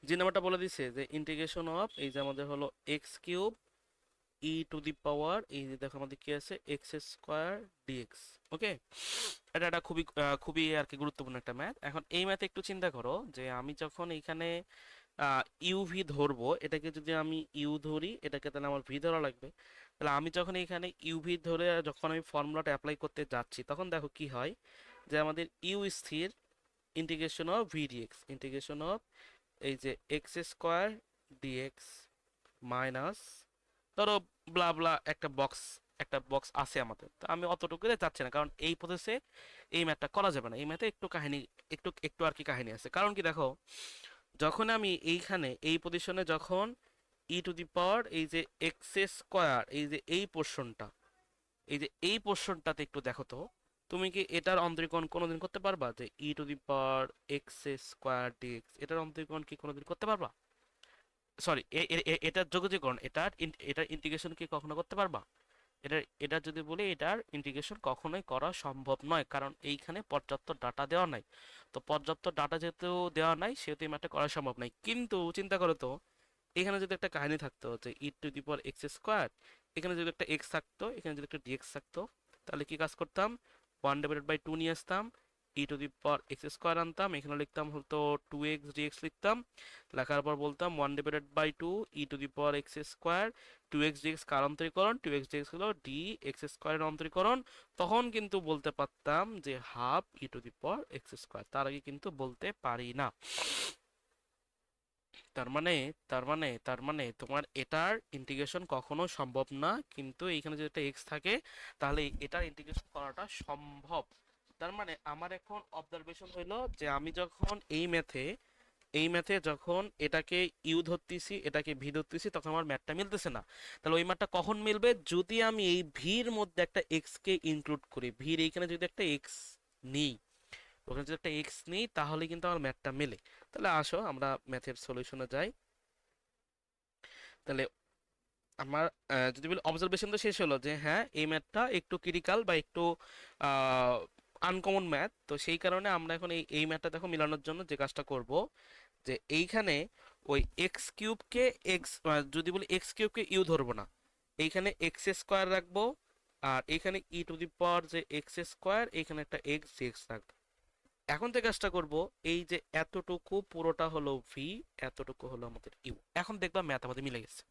জি নাম্বারটা বলে দিছে যে ইন্টিগ্রেশন অফ, এই যে আমাদের হলো x cube e to the power, এই যে দেখো আমাদের কি আছে এক্স স্কোয়ার ডিএক্স, ওকে। এটা একটা খুবই আর কি গুরুত্বপূর্ণ একটা ম্যাথ। এখন এই ম্যাথে একটু চিন্তা করো যে আমি যখন এইখানে ইউভি ধরবো, এটাকে যদি আমি ইউ ধরি, এটাকে তাহলে আমার ভি ধরা লাগবে। তাহলে আমি যখন এখানে ইউভি ধরে যখন আমি ফর্মুলাটা অ্যাপ্লাই করতে যাচ্ছি, তখন দেখো কি হয়, যে আমাদের ইউ স্থির, integration of V dx, integration of এই যে এক্স স্কোয়ার ডিএক্স মাইনাস, ধরো ব্লা ব্লা একটা বক্স আছে আমাদের, তো আমি অতটুকুতে যাচ্ছি না, কারণ এই প্রসেসে এই ম্যাথটা করা যাবে না, এই ম্যাথে একটু কাহিনী, একটু একটু আর কি কাহিনী আছে। কারণ কি দেখো, যখন আমি এইখানে এই পজিশনে যখন ই টু দি পাওয়ার এই যে এক্স স্কোয়ার, এই যে এই পোর্শনটা, এই যে এই পোর্শনটাতে একটু দেখো তো, তুমি কি এটার অন্তরীকরণ কোনোদিন করতে পারবা, যে e to the power x square dx, এটার অন্তরীকরণ কি কোনোদিন করতে পারবা? সরি, এটার যোগজীকরণ, এটার ইন্টিগ্রেশন কি কখনো করতে পারবা? এটা যদি বলি, এটার ইন্টিগ্রেশন কখনোই করা সম্ভব নয়, কারণ এইখানে পর্যাপ্ত ডাটা দেওয়া নাই। তো পর্যাপ্ত ডাটা যেহেতু দেওয়া নাই, সেহেতু এই ম্যাথটা করা সম্ভব নাই। কিন্তু চিন্তা করো তো, এখানে যদি একটা কাহিনী থাকতো যে e to the power x square, এখানে যদি একটা এক্স থাকতো, এখানে যদি একটা ডিএক্স থাকতো, তাহলে কি কাজ করতাম, 1/2 নিয়ে আসতাম, e to the power x square আনতাম, এখানে লিখতাম হতো 2x dx লিখতাম, লেখার পর বলতাম 1/2 e to the power x square, 2x dx কার অন্তরীকরণ, 2x dx হলো ডি এক্স স্কোয়ারের অন্তরীকরণ। তখন কিন্তু বলতে পারতাম যে half e to the power x square, তার আগে কিন্তু বলতে পারি না। তার মানে তার মানে তোমার এটার ইন্টিগ্রেশন কখনো সম্ভব না, কিন্তু এইখানে যদি একটা এক্স থাকে তাহলে এটার ইন্টিগ্রেশন করাটা সম্ভব। তার মানে আমার এখন অবজারভেশন হইলো যে আমি যখন এই ম্যাথে যখন এটাকে ইউ ধরতেছি এটাকে ভি ধরতেছি তখন আমার ম্যাথটা মিলতেছে না। তাহলে ওই ম্যাথটা কখন মিলবে, যদি আমি এই ভির মধ্যে একটা এক্স কে ইনক্লুড করি, ভির এইখানে যদি একটা এক্স নিই, ওখানে যদি একটা এক্স নিই তাহলে কিন্তু আমার ম্যাথটা মেলে। তাহলে আসো আমরা ম্যাথের সলিউশনে যাই। তাহলে আমার যদি বলি অবজারভেশন তো শেষ হলো যে হ্যাঁ এই ম্যাথটা একটু ক্রিটিক্যাল বা একটু আনকমন ম্যাথ, তো সেই কারণে আমরা এখন এই ম্যাথটা দেখো মিলানোর জন্য যে কাজটা করব, যে এইখানে ওই এক্স কিউবকে এক্স, যদি বলি এক্স কিউবকে ইউ ধরবো না, এইখানে এক্স স্কোয়ার রাখবো, আর এইখানে ই টু দি পাওয়ার যে এক্স স্কোয়ার এইখানে একটা এক্স এক্স রাখবো। এখন যে কাজটা করব, এই যে এতটুকু পুরোটা হলো ভি, এতটুকু হলো আমাদের ইউ, এখন দেখবা ম্যাথ আমাদের মিলে গেছে।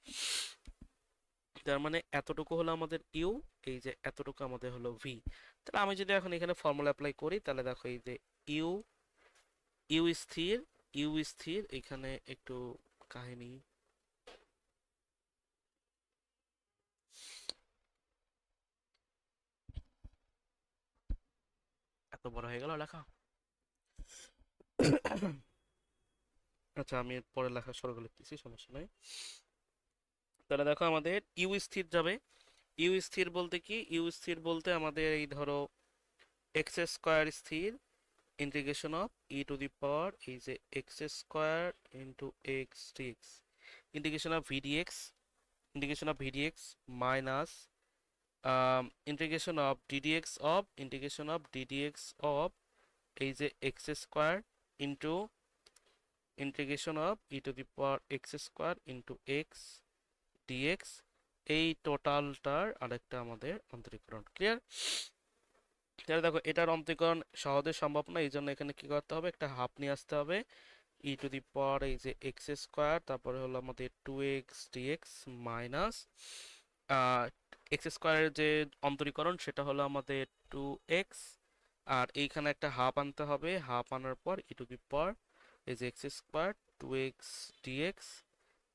তার মানে এতটুকু হলো আমাদের ইউ, এই যে এতটুকু আমাদের হলো ভি। তাহলে আমি যদি এখন এখানে ফর্মুলা অ্যাপ্লাই করি তাহলে দেখো এই যে ইউ, ইউ স্থির, ইউ স্থির, এখানে একটু কাহিনী, এত বড় হয়ে গেল লেখা। আচ্ছা আমি এর পরে লেখা শুরু করে লিখতেছি, সমস্যা নাই। তাহলে দেখো আমাদের ইউ স্থির যাবে, ইউ স্থির বলতে কি, ইউ স্থির বলতে আমাদের এই ধরো এক্স স্কোয়ার স্থির, integration of e to the power এই যে x square into x dx, integration of v dx, integration of v dx minus integration of ddx of, integration of ddx of এই যে x square into integration of e to the power x square into x dx, এই টোটালটার আরেকটা আমাদের অন্তরীকরণ। Clear? তাহলে দেখো এটার অন্তরীকরণ সহজে সম্ভব না, এই জন্য এখানে কি করতে হবে, একটা হাফ নিয়ে আসতে হবে, ই টু দি পাওয়ার এই যে এক্স স্কোয়ার, তারপরে হলো আমাদের 2x dx মাইনাস এক্স স্কোয়ারের যে অন্তরীকরণ সেটা হলো আমাদের 2x, আর এইখানে একটা হাফ আনতে হবে, হাফ আনার পর ই টু দি পাওয়ার এই যে এক্স স্কোয়ার 2x dx,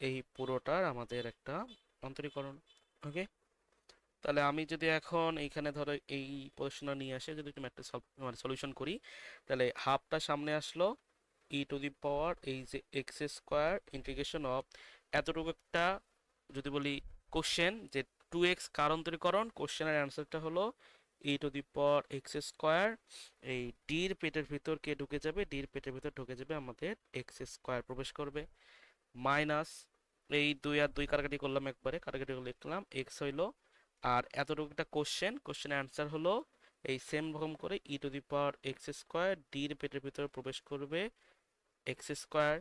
এই পুরোটার আমাদের একটা অন্তরীকরণ। ওকে, তাহলে আমি যদি এখন এইখানে ধরো এই প্রশ্নটা নিয়ে আসে যদি একটু ম্যাট্রিক্স মানে সলিউশন করি, তাহলে হাফটা সামনে আসলো, ই টু দি পাওয়ার এই যে এক্স স্কোয়ার ইন্টিগ্রেশন অফ এতটুকু একটা, যদি বলি কোশ্চেন যে 2x কার অন্তরীকরণ, কোশ্চেনের অ্যান্সারটা হলো e to the power x square, এই ডির পেটের ভিতর কে ঢুকে যাবে, ডির পেটের ভিতর ঢুকে যাবে আমাদের এক্স স্কোয়ার প্রবেশ করবে, মাইনাস এই 2 আর 2 কাটাকাটি করলাম, একবারে কাটাকাটি করে লিখলাম এক্স হইলো, আর এতটুকু একটা কোশ্চেন, কোশ্চেনের অ্যান্সার হলো এই সেম রকম করে e to the power x square ডির পেটের ভিতরে প্রবেশ করবে এক্স স্কোয়ার,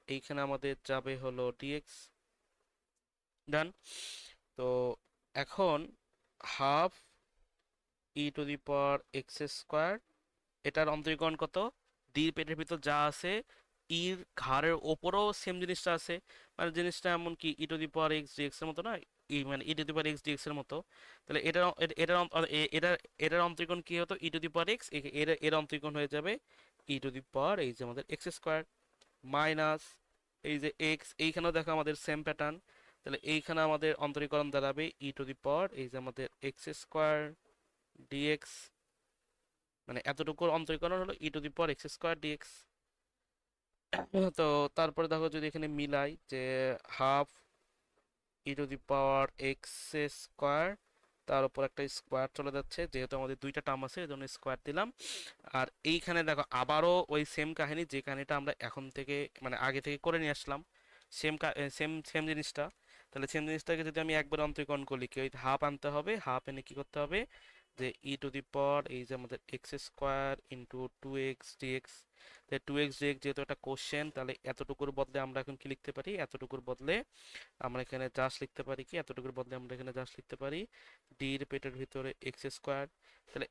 এইখানে আমাদের যাবে হলো ডিএক্স। ডান। তো এখন half e to the power x square, এটার অন্তরীকরণ কত, ডির পেটের ভিতর যা আছে ইর ঘাড়ের ওপরও সেম জিনিসটা আছে, মানে জিনিসটা এমন কি e to the power x dx এর মতো না, ই মানে e to the power x dx এর মতো। তাহলে এটার অন্তরীকরণ কি হতো, ই টু দি পাওয়ার এক্স, এর অন্তরীকরণ হয়ে যাবে ই টু দি পাওয়ার এই যে আমাদের এক্স স্কোয়ার, মাইনাস এই যে এক্স, এইখানেও দেখো আমাদের সেম প্যাটার্ন, তাহলে এইখানে আমাদের অন্তরীকরণ দাঁড়াবে ই টু দি পাওয়ার এই যে আমাদের এক্স স্কোয়ার ডিএক্স, মানে এতটুকুর অন্তরীকরণ হলো e to the power x square dx. তো তারপরে দেখো যদি এখানে মিলাই যে half e to the power x square, তার উপর একটা স্কোয়ার চলে যাচ্ছে, যেহেতু আমাদের দুইটা টার্ম আছে এই জন্য স্কোয়ার দিলাম, আর এইখানে দেখো আবারও ওই সেম কাহিনী, যে কাহিনীটা আমরা এখন থেকে মানে আগে থেকে করে নিয়ে আসলাম, সেম সেম সেম জিনিসটা। তাহলে সেম জিনিসটাকে যদি আমি একবার অন্তরীকরণ করি কি, ওই হাফ আনতে হবে, হাফ এনে কি করতে হবে, যে ই টু দি পাওয়ার এই যে আমাদের x square into two x d x. Two x d x যেহেতু একটা কোশ্চেন, তাহলে এতটুকুর বদলে আমরা এখন কি লিখতে পারি, এতটুকুর বদলে আমরা এখানে জাস্ট লিখতে পারি কি, এতটুকুর বদলে আমরা এখানে জাস্ট লিখতে পারি ডি এর পেটের ভিতরে এক্স স্কোয়ার। তাহলে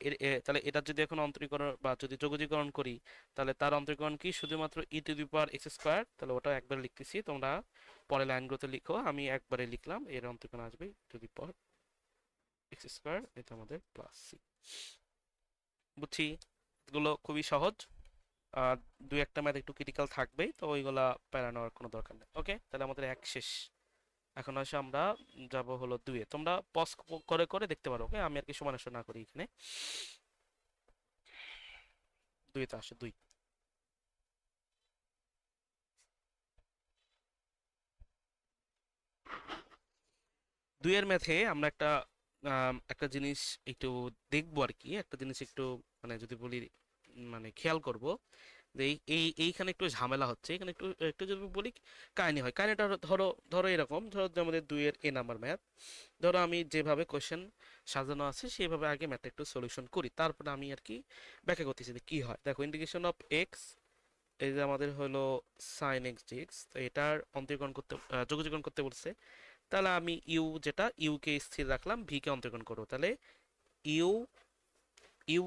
তাহলে এটা যদি এখন অন্তরীকরণ বা যদি যোগজীকরণ করি, তাহলে তার অন্তরীকরণ কি শুধুমাত্র e to the power x square. তাহলে ওটা একবার লিখতেছি, তোমরা পরে লাইনগুলোতে লিখো, আমি একবারে লিখলাম, এর অন্তরীকরণ আসবে e to the power x square, এটা আমাদের প্লাস সি। বুঝছি, এগুলো খুবই সহজ। আর দুই একটা ম্যাথ একটু ক্রিটিক্যাল থাকবেই, তো ওইগুলা প্যারা নেওয়ার কোনো দরকার নেই। ওকে, তাহলে আমাদের এক শেষ। এখন আসে আমরা যাব হলো দুয়ে, তোমরা পজ করে করে দেখতে পারো। ওকে, আমি আর কি সমান না করি এখানে। দুইতে আসে দুই। দুইয়ের ম্যাথে আমরা একটা জিনিস একটু দেখবো আর কি, একটা জিনিস একটু মানে যদি বলি মানে খেয়াল করব যে এইখানে একটু ঝামেলা হচ্ছে। এখানে একটু একটু যদি বলি কাহিনী হয়, কাহিনীটা ধরো ধরো এরকম, ধরো যে আমাদের দুইয়ের এ নাম্বার ম্যাথ। ধরো আমি যেভাবে কোশ্চেন সাজানো আছে সেইভাবে আগে ম্যাথটা একটু সলিউশন করি, তারপরে আমি আর কি ব্যাখ্যা করতেছি যে কি হয়। দেখো, ইন্টিগ্রেশন অফ এক্স, এই যে আমাদের হলো সাইন এক্স ডিএক্স, তো এটার অন্তরীকরণ করতে যোগজীকরণ করতে বলছে। তাহলে আমি ইউ, যেটা ইউ কে স্থির রাখলাম, ভি কে অন্তরীকরণ করবো। তাহলে ইউ ইউ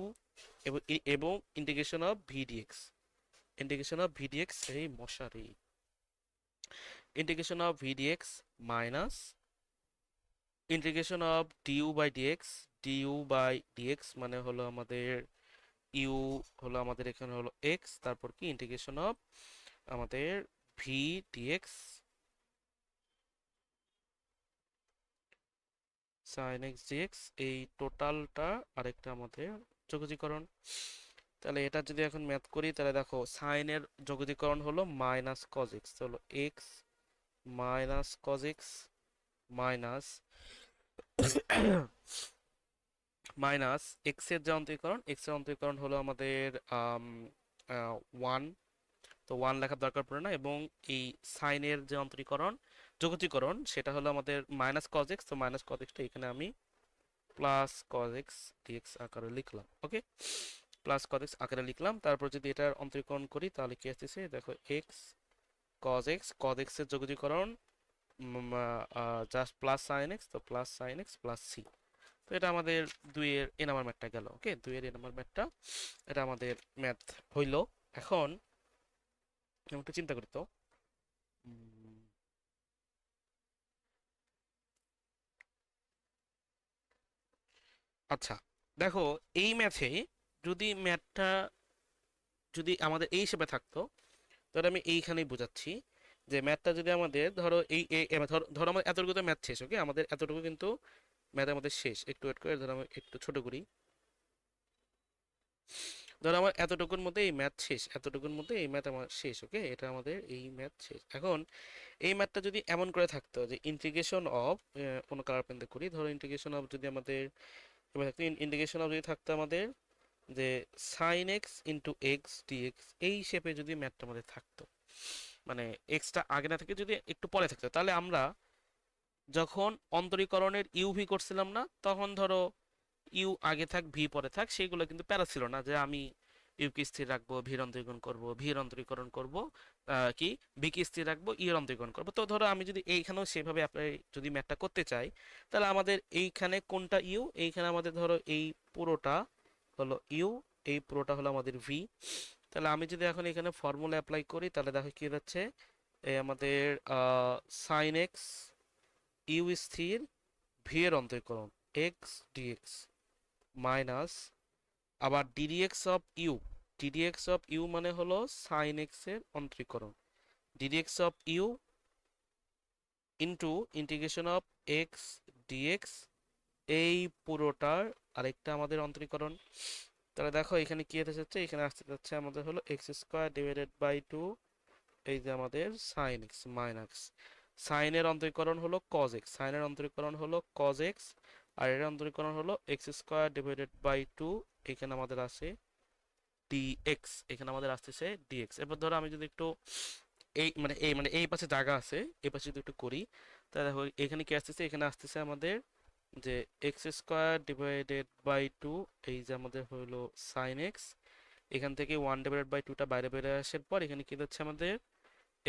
এবং integration of V dx, integration of V dx, এই মশারি, integration of V dx minus integration of du by dx, du by dx মানে হলো আমাদের ইউ হলো আমাদের এখানে হলো এক্স, তারপর কি ইন্টিগ্রেশন অফ আমাদের V dx sine x dx, এই টোটালটা আরেকটা আমাদের যোগজীকরণ। তাহলে এটা যদি এখন ম্যাথ করি, তাহলে দেখো সাইনের যোগজীকরণ হলো মাইনাস কজ এক্স, হলো x minus cause x minus minus x এর যে অন্তরীকরণ, এক্স এর অন্তরীকরণ হলো আমাদের ওয়ান, তো ওয়ান লেখার দরকার পড়ে না। এবং এই সাইনের যে অন্তরীকরণ যোগজীকরণ সেটা হলো আমাদের মাইনাস কজ এক্স, তো মাইনাস কজ এক্সটা এখানে আমি প্লাস কজ এক্স ডিএক্স আকারে লিখলাম। ওকে, প্লাস কজ এক্স আকারে লিখলাম। তারপর যদি এটার অন্তরীকরণ করি তাহলে কি আসতেছে, দেখো এক্স কজ এক্স এর যোগজীকরণ জাস্ট প্লাস সাইন এক্স, তো plus sine x plus C. তো এটা আমাদের দুইয়ের এ নাম্বার ম্যাথটা গেল। ওকে, দুইয়ের এ নাম্বার ম্যাথটা এটা আমাদের ম্যাথ হইল। এখন আমি একটু চিন্তা করি তো। উম, আচ্ছা, দেখো এই ম্যাথে যদি ম্যাথটা যদি আমাদের এই হিসেবে থাকতো, তাহলে আমি এইখানেই বোঝাচ্ছি যে ম্যাথটা যদি আমাদের ধরো ধরো ধরো আমার এতটুকু তো ম্যাথ শেষ। ওকে, আমাদের এতটুকু কিন্তু ম্যাথ আমাদের শেষ। একটু ওয়েট করে, ধরো আমি একটু ছোট করি। ধরো আমার এতটুকুর মধ্যে এই ম্যাথ শেষ, এতটুকুর মধ্যে এই ম্যাথ আমার শেষ। ওকে, এটা আমাদের এই ম্যাথ শেষ। এখন এই ম্যাথটা যদি এমন করে থাকতো যে ইন্টিগ্রেশন অফ কোনো কালার পেনতে করি, ধরো ইন্টিগ্রেশন অফ যদি আমাদের এবার থাকতো, ইন্টিগ্রেশন অফ যদি থাকতো আমাদের যে sine x into x dx, এই শেপে যদি ম্যাথটা আমাদের থাকতো, মানে এক্সটা আগে না থেকে যদি একটু পরে থাকতো, তাহলে আমরা যখন অন্তরীকরণের ইউভি করছিলাম না, তখন ধরো ইউ আগে থাক ভি পরে থাক, সেগুলো কিন্তু প্যারা ছিল না যে আমি ইউকে স্থির রাখবো, ভির অন্তরীকরণ করব, ভির অন্তরীকরণ করব কি বিকে স্থির রাখবো, ইয়ের অন্তরীকরণ করবো। তো ধরো আমি যদি এইখানেও সেভাবে অ্যাপ্লাই যদি ম্যাথটা করতে চাই, তাহলে আমাদের এইখানে কোনটা ইউ, এইখানে আমাদের ধরো এই পুরোটা হলো ইউ, এই পুরোটা হলো আমাদের ভি। তাহলে আমি যদি এখন এখানে ফর্মুলা অ্যাপ্লাই করি, তাহলে দেখো কি হচ্ছে, এই আমাদের সাইন এক্স ইউ স্থির, ভি এর অন্তরীকরণ এক্স ডিএক্স মাইনাস আবার d dx of you, ddx of you মানে হলো সাইন এক্স এর অন্তরীকরণ, d dx of u into integration of x dx, এই পুরোটার আরেকটা আমাদের অন্তরীকরণ। তাহলে দেখো এখানে কি হতে যাচ্ছে, এখানে আসতে যাচ্ছে আমাদের হলো x square divided by two, এই যে আমাদের সাইন এক্স মাইনাস সাইনের অন্তরীকরণ হলো কজ এক্স, সাইনের অন্তরীকরণ হলো কজ এক্স, আর এর অন্তরীকরণ হলো x square divided by two, এখানে আমাদের আছে ডিএক্স, এখানে আমাদের আসতেছে ডিএক্স। এবার ধরো আমি যদি একটু এই পাশে জায়গা আছে, এই পাশে যদি একটু করি, তাহলে দেখো এখানে কি আসতেছে, এখানে আসতেছে আমাদের যে x square divided by two, এই যে আমাদের হলো সাইন এক্স, এখান থেকে 1/2টা বাইরে বেরিয়ে আসার পর এখানে কি হচ্ছে আমাদের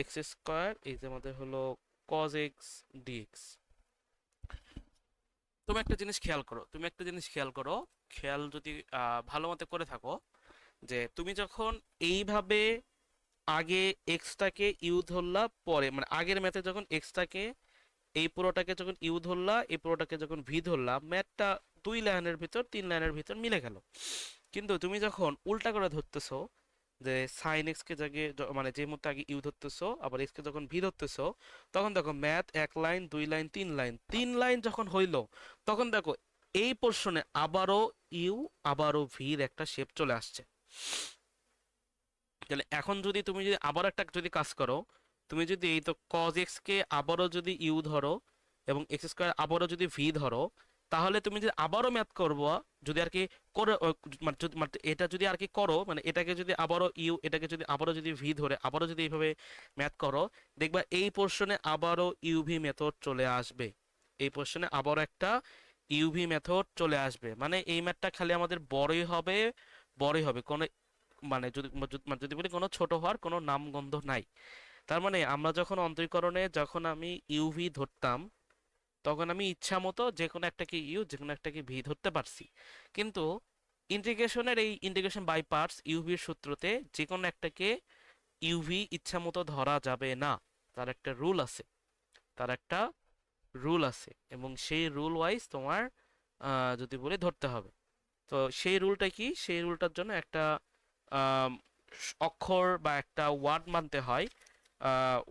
এক্স স্কোয়ার, এই যে আমাদের হলো কজ এক্স ডিএক্স। তুমি একটা জিনিস খেয়াল করো, তুমি একটা জিনিস খেয়াল করো, খেয়াল যদি ভালো মতো করে থাকো, যে তুমি যখন এইভাবে আগে এক্সটাকে ইউ ধরলা, পরে মানে আগের ম্যাথে যখন এক্সটাকে এই পুরোটাকে যখন ইউ ধরলা, এই পুরোটাকে যখন ভি ধরলা, ম্যাথটা 2 লাইনের ভিতর 3 লাইনের ভিতর মিলে গেল। কিন্তু তুমি যখন উল্টা করে ধরতেছো, যে সাইন এক্স কে জায়গায় মানে যে মুহূর্তে আগে ইউ ধরতেছো আবার এক্স কে যখন ভি ধরতেছো, তখন দেখো math 1 line 2 line 3 line, 3 line যখন হইলো, তখন দেখো এই পোর্শনে আবারও ইউ আবারও ভির একটা শেপ চলে আসছে। তাহলে এখন যদি তুমি যদি আবার একটা যদি কাজ করো, তুমি যদি এই তো কজ এক্স কে আবারও যদি ইউ ধরো এবং এক্স স্কোয়ার আবারও যদি ভি ধরো, তাহলে তুমি যদি আবারও ম্যাথ করবো, যদি আর কি করে মানে এটা যদি আর কি করো, মানে এটাকে যদি আবারও ইউ, এটাকে যদি আবারও যদি ভি ধরে আবারও যদি এইভাবে ম্যাথ করো, দেখবা এই পোর্শনে আবারও ইউভি মেথড চলে আসবে। এই পোর্শনে আবারও একটা ইউভি মেথড চলে আসবে, মানে এই ম্যাথটা খালি আমাদের বড়ই হবে, বড়ই হবে, কোনো মানে যদি মানে যদি বলি কোনো ছোট হওয়ার কোনো নামগন্ধ নাই। তার মানে আমরা যখন অন্তরীকরণে যখন আমি ইউভি ধরতাম, তখন আমি ইচ্ছা মতো যে কোনো একটাকে ইউ যে কোনো একটাকে ভি ধরতে পারছি। কিন্তু ইন্টিগ্রেশনের এই ইন্টিগ্রেশন বাই পার্টস ইউভির সূত্রতে যে কোনো একটাকে ইউভি ইচ্ছা মতো ধরা যাবে না। তার একটা রুল আছে, তার একটা রুল আছে, এবং সেই রুল ওয়াইজ তোমার যদি বলি ধরতে হবে। তো সেই রুলটা কি, সেই রুলটার জন্য একটা আম, অক্ষর বা একটা ওয়ার্ড মানতে হয়।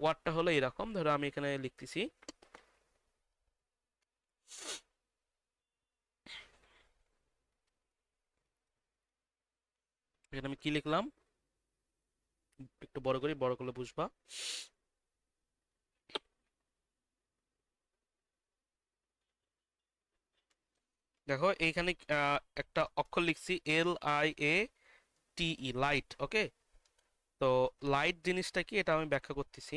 ওয়ার্ডটা হলো এরকম, ধরো আমি এখানে লিখতেছি, এখানে আমি কি লিখলাম, একটু বড় করি, বড় করলে বুঝবা। দেখো এইখানে একটা অক্ষর লিখছি LIATE, লাইট। ওকে, তো লাইট জিনিসটা কি এটা আমি ব্যাখ্যা করতেছি।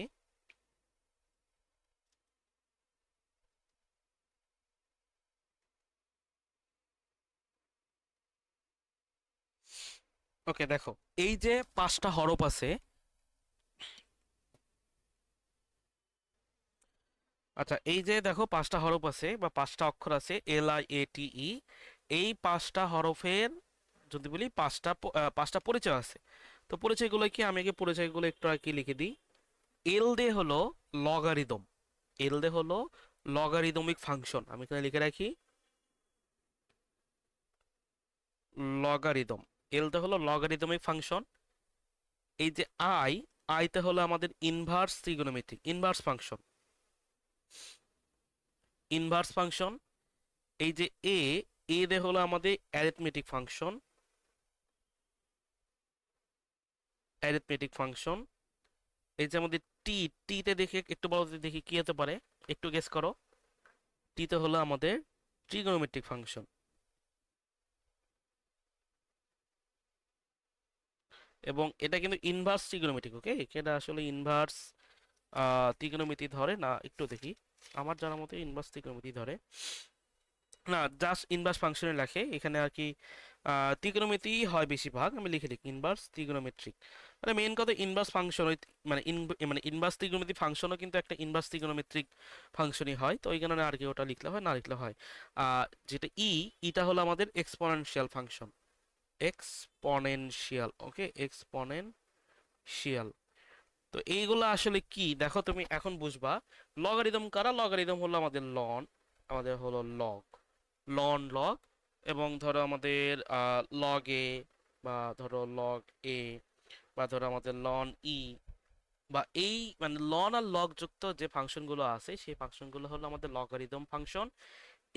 ওকে দেখো, এই যে 5টা হরফ আছে, আচ্ছা এই যে দেখো 5টা হরফ আছে বা 5টা অক্ষর আছে LIATE, এই 5টা হরফের যদি বলি 5টা পরিচয় আছে। তো পরিচয়গুলো কি, আমি আগে পরিচয়গুলো একটু আর কি লিখে দিই। এল দে হলো লগারিদম, এল দে হলো লগারিদমিক ফাংশন, আমি এখানে লিখে রাখি লগারিদম। এল দে হলো লগারিদমিক ফাংশন। এই যে আই, আইতে হলো আমাদের inverse trigonometric inverse function, inverse function. এই যে এ, এ দে হলো আমাদের অ্যারিথমেটিক ফাংশন, অ্যারিথমেটিক ফাংশন। এই যে আমাদের টি, টিতে দেখে একটু বড় দেখি কি হতে পারে, একটু গেস করো। টিতে হলো আমাদের ট্রিগোনোমেট্রিক ফাংশন, এবং এটা কিন্তু ইনভার্স ট্রিগোনোমেট্রিক। ওকে, এটা আসলে ইনভার্স ত্রিকোণমিতি ধরে না, একটু দেখি, আমার জানার মতে ইনভার্স ত্রিকোণমিতি ধরে না, জাস্ট ইনভার্স ফাংশনে লেখে এখানে আর কি। ত্রিকোণমিতি হয় বেশিরভাগ, আমি লিখে দিই ইনভার্স ত্রিকোণমিত্রিক। মানে মেন কথা ইনভার্স ফাংশন, মানে মানে ইনভার্স ত্রিকোণমিতি ফাংশনও কিন্তু একটা ইনভার্স ত্রিকোণমিত্রিক ফাংশনই হয়, তো ওই কারণে আর কি ওটা লিখলে হয়, না লিখলে হয়। যেটা ইটা হলো আমাদের এক্সপোনেনশিয়াল ফাংশন, এক্সপোনেনশিয়াল। ওকে, এক্সপোনেনশিয়াল। তো এইগুলো আসলে কি দেখো, তুমি এখন বুঝবা লগারিদম কারা। লগারিদম হলো আমাদের লন, আমাদের হলো লগ, লন লগ, এবং ধরো আমাদের লগ এ, বা ধরো লগ এ, বা ধরো আমাদের লন ই, বা এই মানে লন আর লগ যুক্ত যে ফাংশনগুলো আছে সেই ফাংশনগুলো হলো আমাদের লগারিদম ফাংশন।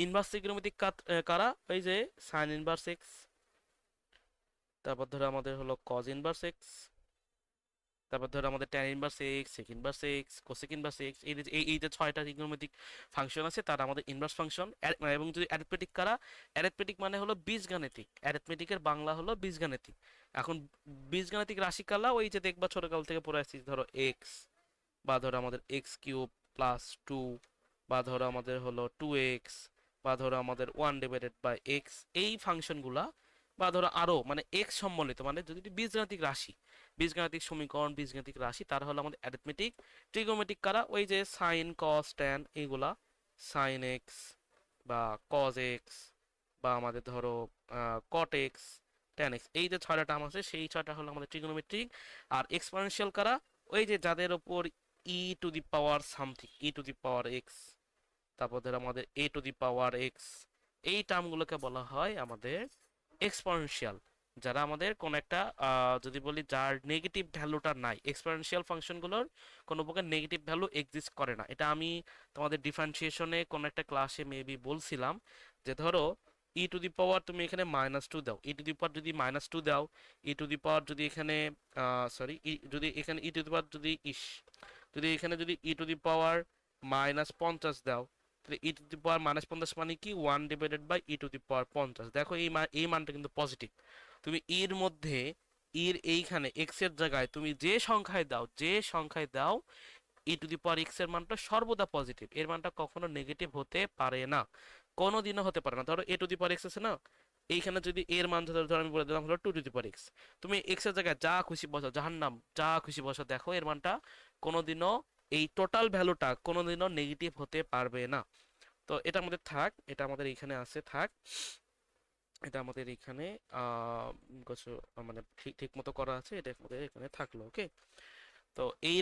ইনভার্স ত্রিকোণমিতিক কারা, ওই যে সাইন ইনভার্স এক্স, তারপর ধরো আমাদের হলো কজ ইনভার্স এক্স, তারপর ধরো আমাদের tan inverse x, sec inverse x, cosec inverse x, এই যে 6টা ত্রিকোণমিতিক ফাংশন আছে তারা আমাদের ইনভার্স ফাংশন। এবং যদি অ্যারিথমেটিক কারা, অ্যারিথমেটিক মানে হলো বীজগাণিতিক, অ্যারিথমেটিকের বাংলা হলো বীজগাণিতিক। এখন বীজগাণিতিক রাশি কালা, ওই যে দেখবা ছোটকাল থেকে পড়ে আসছি, ধরো এক্স, বা ধরো আমাদের এক্স কিউব প্লাস 2, বা ধরো আমাদের হলো 2x, বা ধরো আমাদের 1/x, এই ফাংশনগুলা, বা ধরো আরো মানে এক্স সম্বলিত, মানে যদি বীজগাণিতিক রাশি, বীজগাণিতিক সমীকরণ, বীজগাণিতিক রাশি, তার হলো আমাদের অ্যারিথমেটিক, ট্রিগোমেট্রিক কারা, ওই যে সাইন কস ট্যান এইগুলা, সাইন এক্স বা কজ এক্স, বা আমাদের ধরো কট এক্স, ট্যান এক্স, এই যে ছয়টা টার্ম আছে সেই ছয়টা হলো আমাদের ট্রিগোনোমেট্রিক। আর এক্সপোনেনশিয়াল কারা, ওই যে যাদের ওপর e to the power something, e to the power x, তারপর ধরো আমাদের এ টু দি পাওয়ার এক্স, এই টার্মগুলোকে বলা হয় আমাদের এক্সপোনেনশিয়াল। যারা আমাদের কোন একটা যদি বলি যার নেগেটিভ ভ্যালুটা নাই, এক্সপোনেনশিয়াল ফাংশনগুলোর কোনো প্রকার নেগেটিভ ভ্যালু এক্সিস্ট করে না। এটা আমি তোমাদের ডিফারেন্সিয়েশনে কোন একটা ক্লাসে মেবি বলছিলাম, যে ধরো ই টু দি পাওয়ার তুমি এখানে -2 দাও, ই টু দি পাওয়ার যদি -2 দাও, ই টু দি পাওয়ার যদি এখানে সরি, যদি এখানে ই টু দি পাওয়ার যদি যদি এখানে যদি ই টু দি পাওয়ার -50 দাও, তাহলে ই টু দি পাওয়ার -50 মানে কি 1/ই টু দি পাওয়ার 50। দেখো এই মানটা কিন্তু পজিটিভ। তুমি এর মধ্যে এইখানে এক্স এর জায়গায় তুমি যে সংখ্যায় দাও ই টু দি পাওয়ার এক্স এর মানটা সর্বদা পজিটিভ, এর মানটা কখনো নেগেটিভ হতে পারে না, কোনোদিনও হতে পারে না। ধরো এ টু দি পাওয়ার এক্স আছে না, এইখানে যদি এর মান ধরো আমি বলে দিলাম হলো 2 টু দি পাওয়ার এক্স, তুমি এক্স এর জায়গায় যা খুশি বসাও, জাহান্নাম যা খুশি বসাও, দেখো এর মানটা কোনোদিনও, এই টোটাল ভ্যালুটা কোনোদিনও নেগেটিভ হতে পারবে না। তো এটা আমাদের থাক, এটা আমাদের এখানে আছে থাক, এটা আমাদের এখানে আহ কিছু মানে ঠিক ঠিক মতো করা আছে, এটা আমাদের এখানে থাকলো, ওকে। তো এই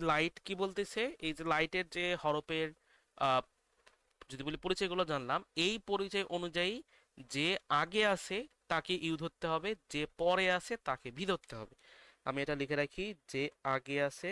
লাইট কি বলতেছে, এই যে লাইটের যে হরফের আহ, যদি বলি পরিচয়গুলো জানলাম, এই পরিচয় অনুযায়ী যে আগে আছে তাকে ইউ ধরতে হবে, যে পরে আছে তাকে ভি ধরতে হবে। আমি এটা লিখে রাখি, যে আগে আছে,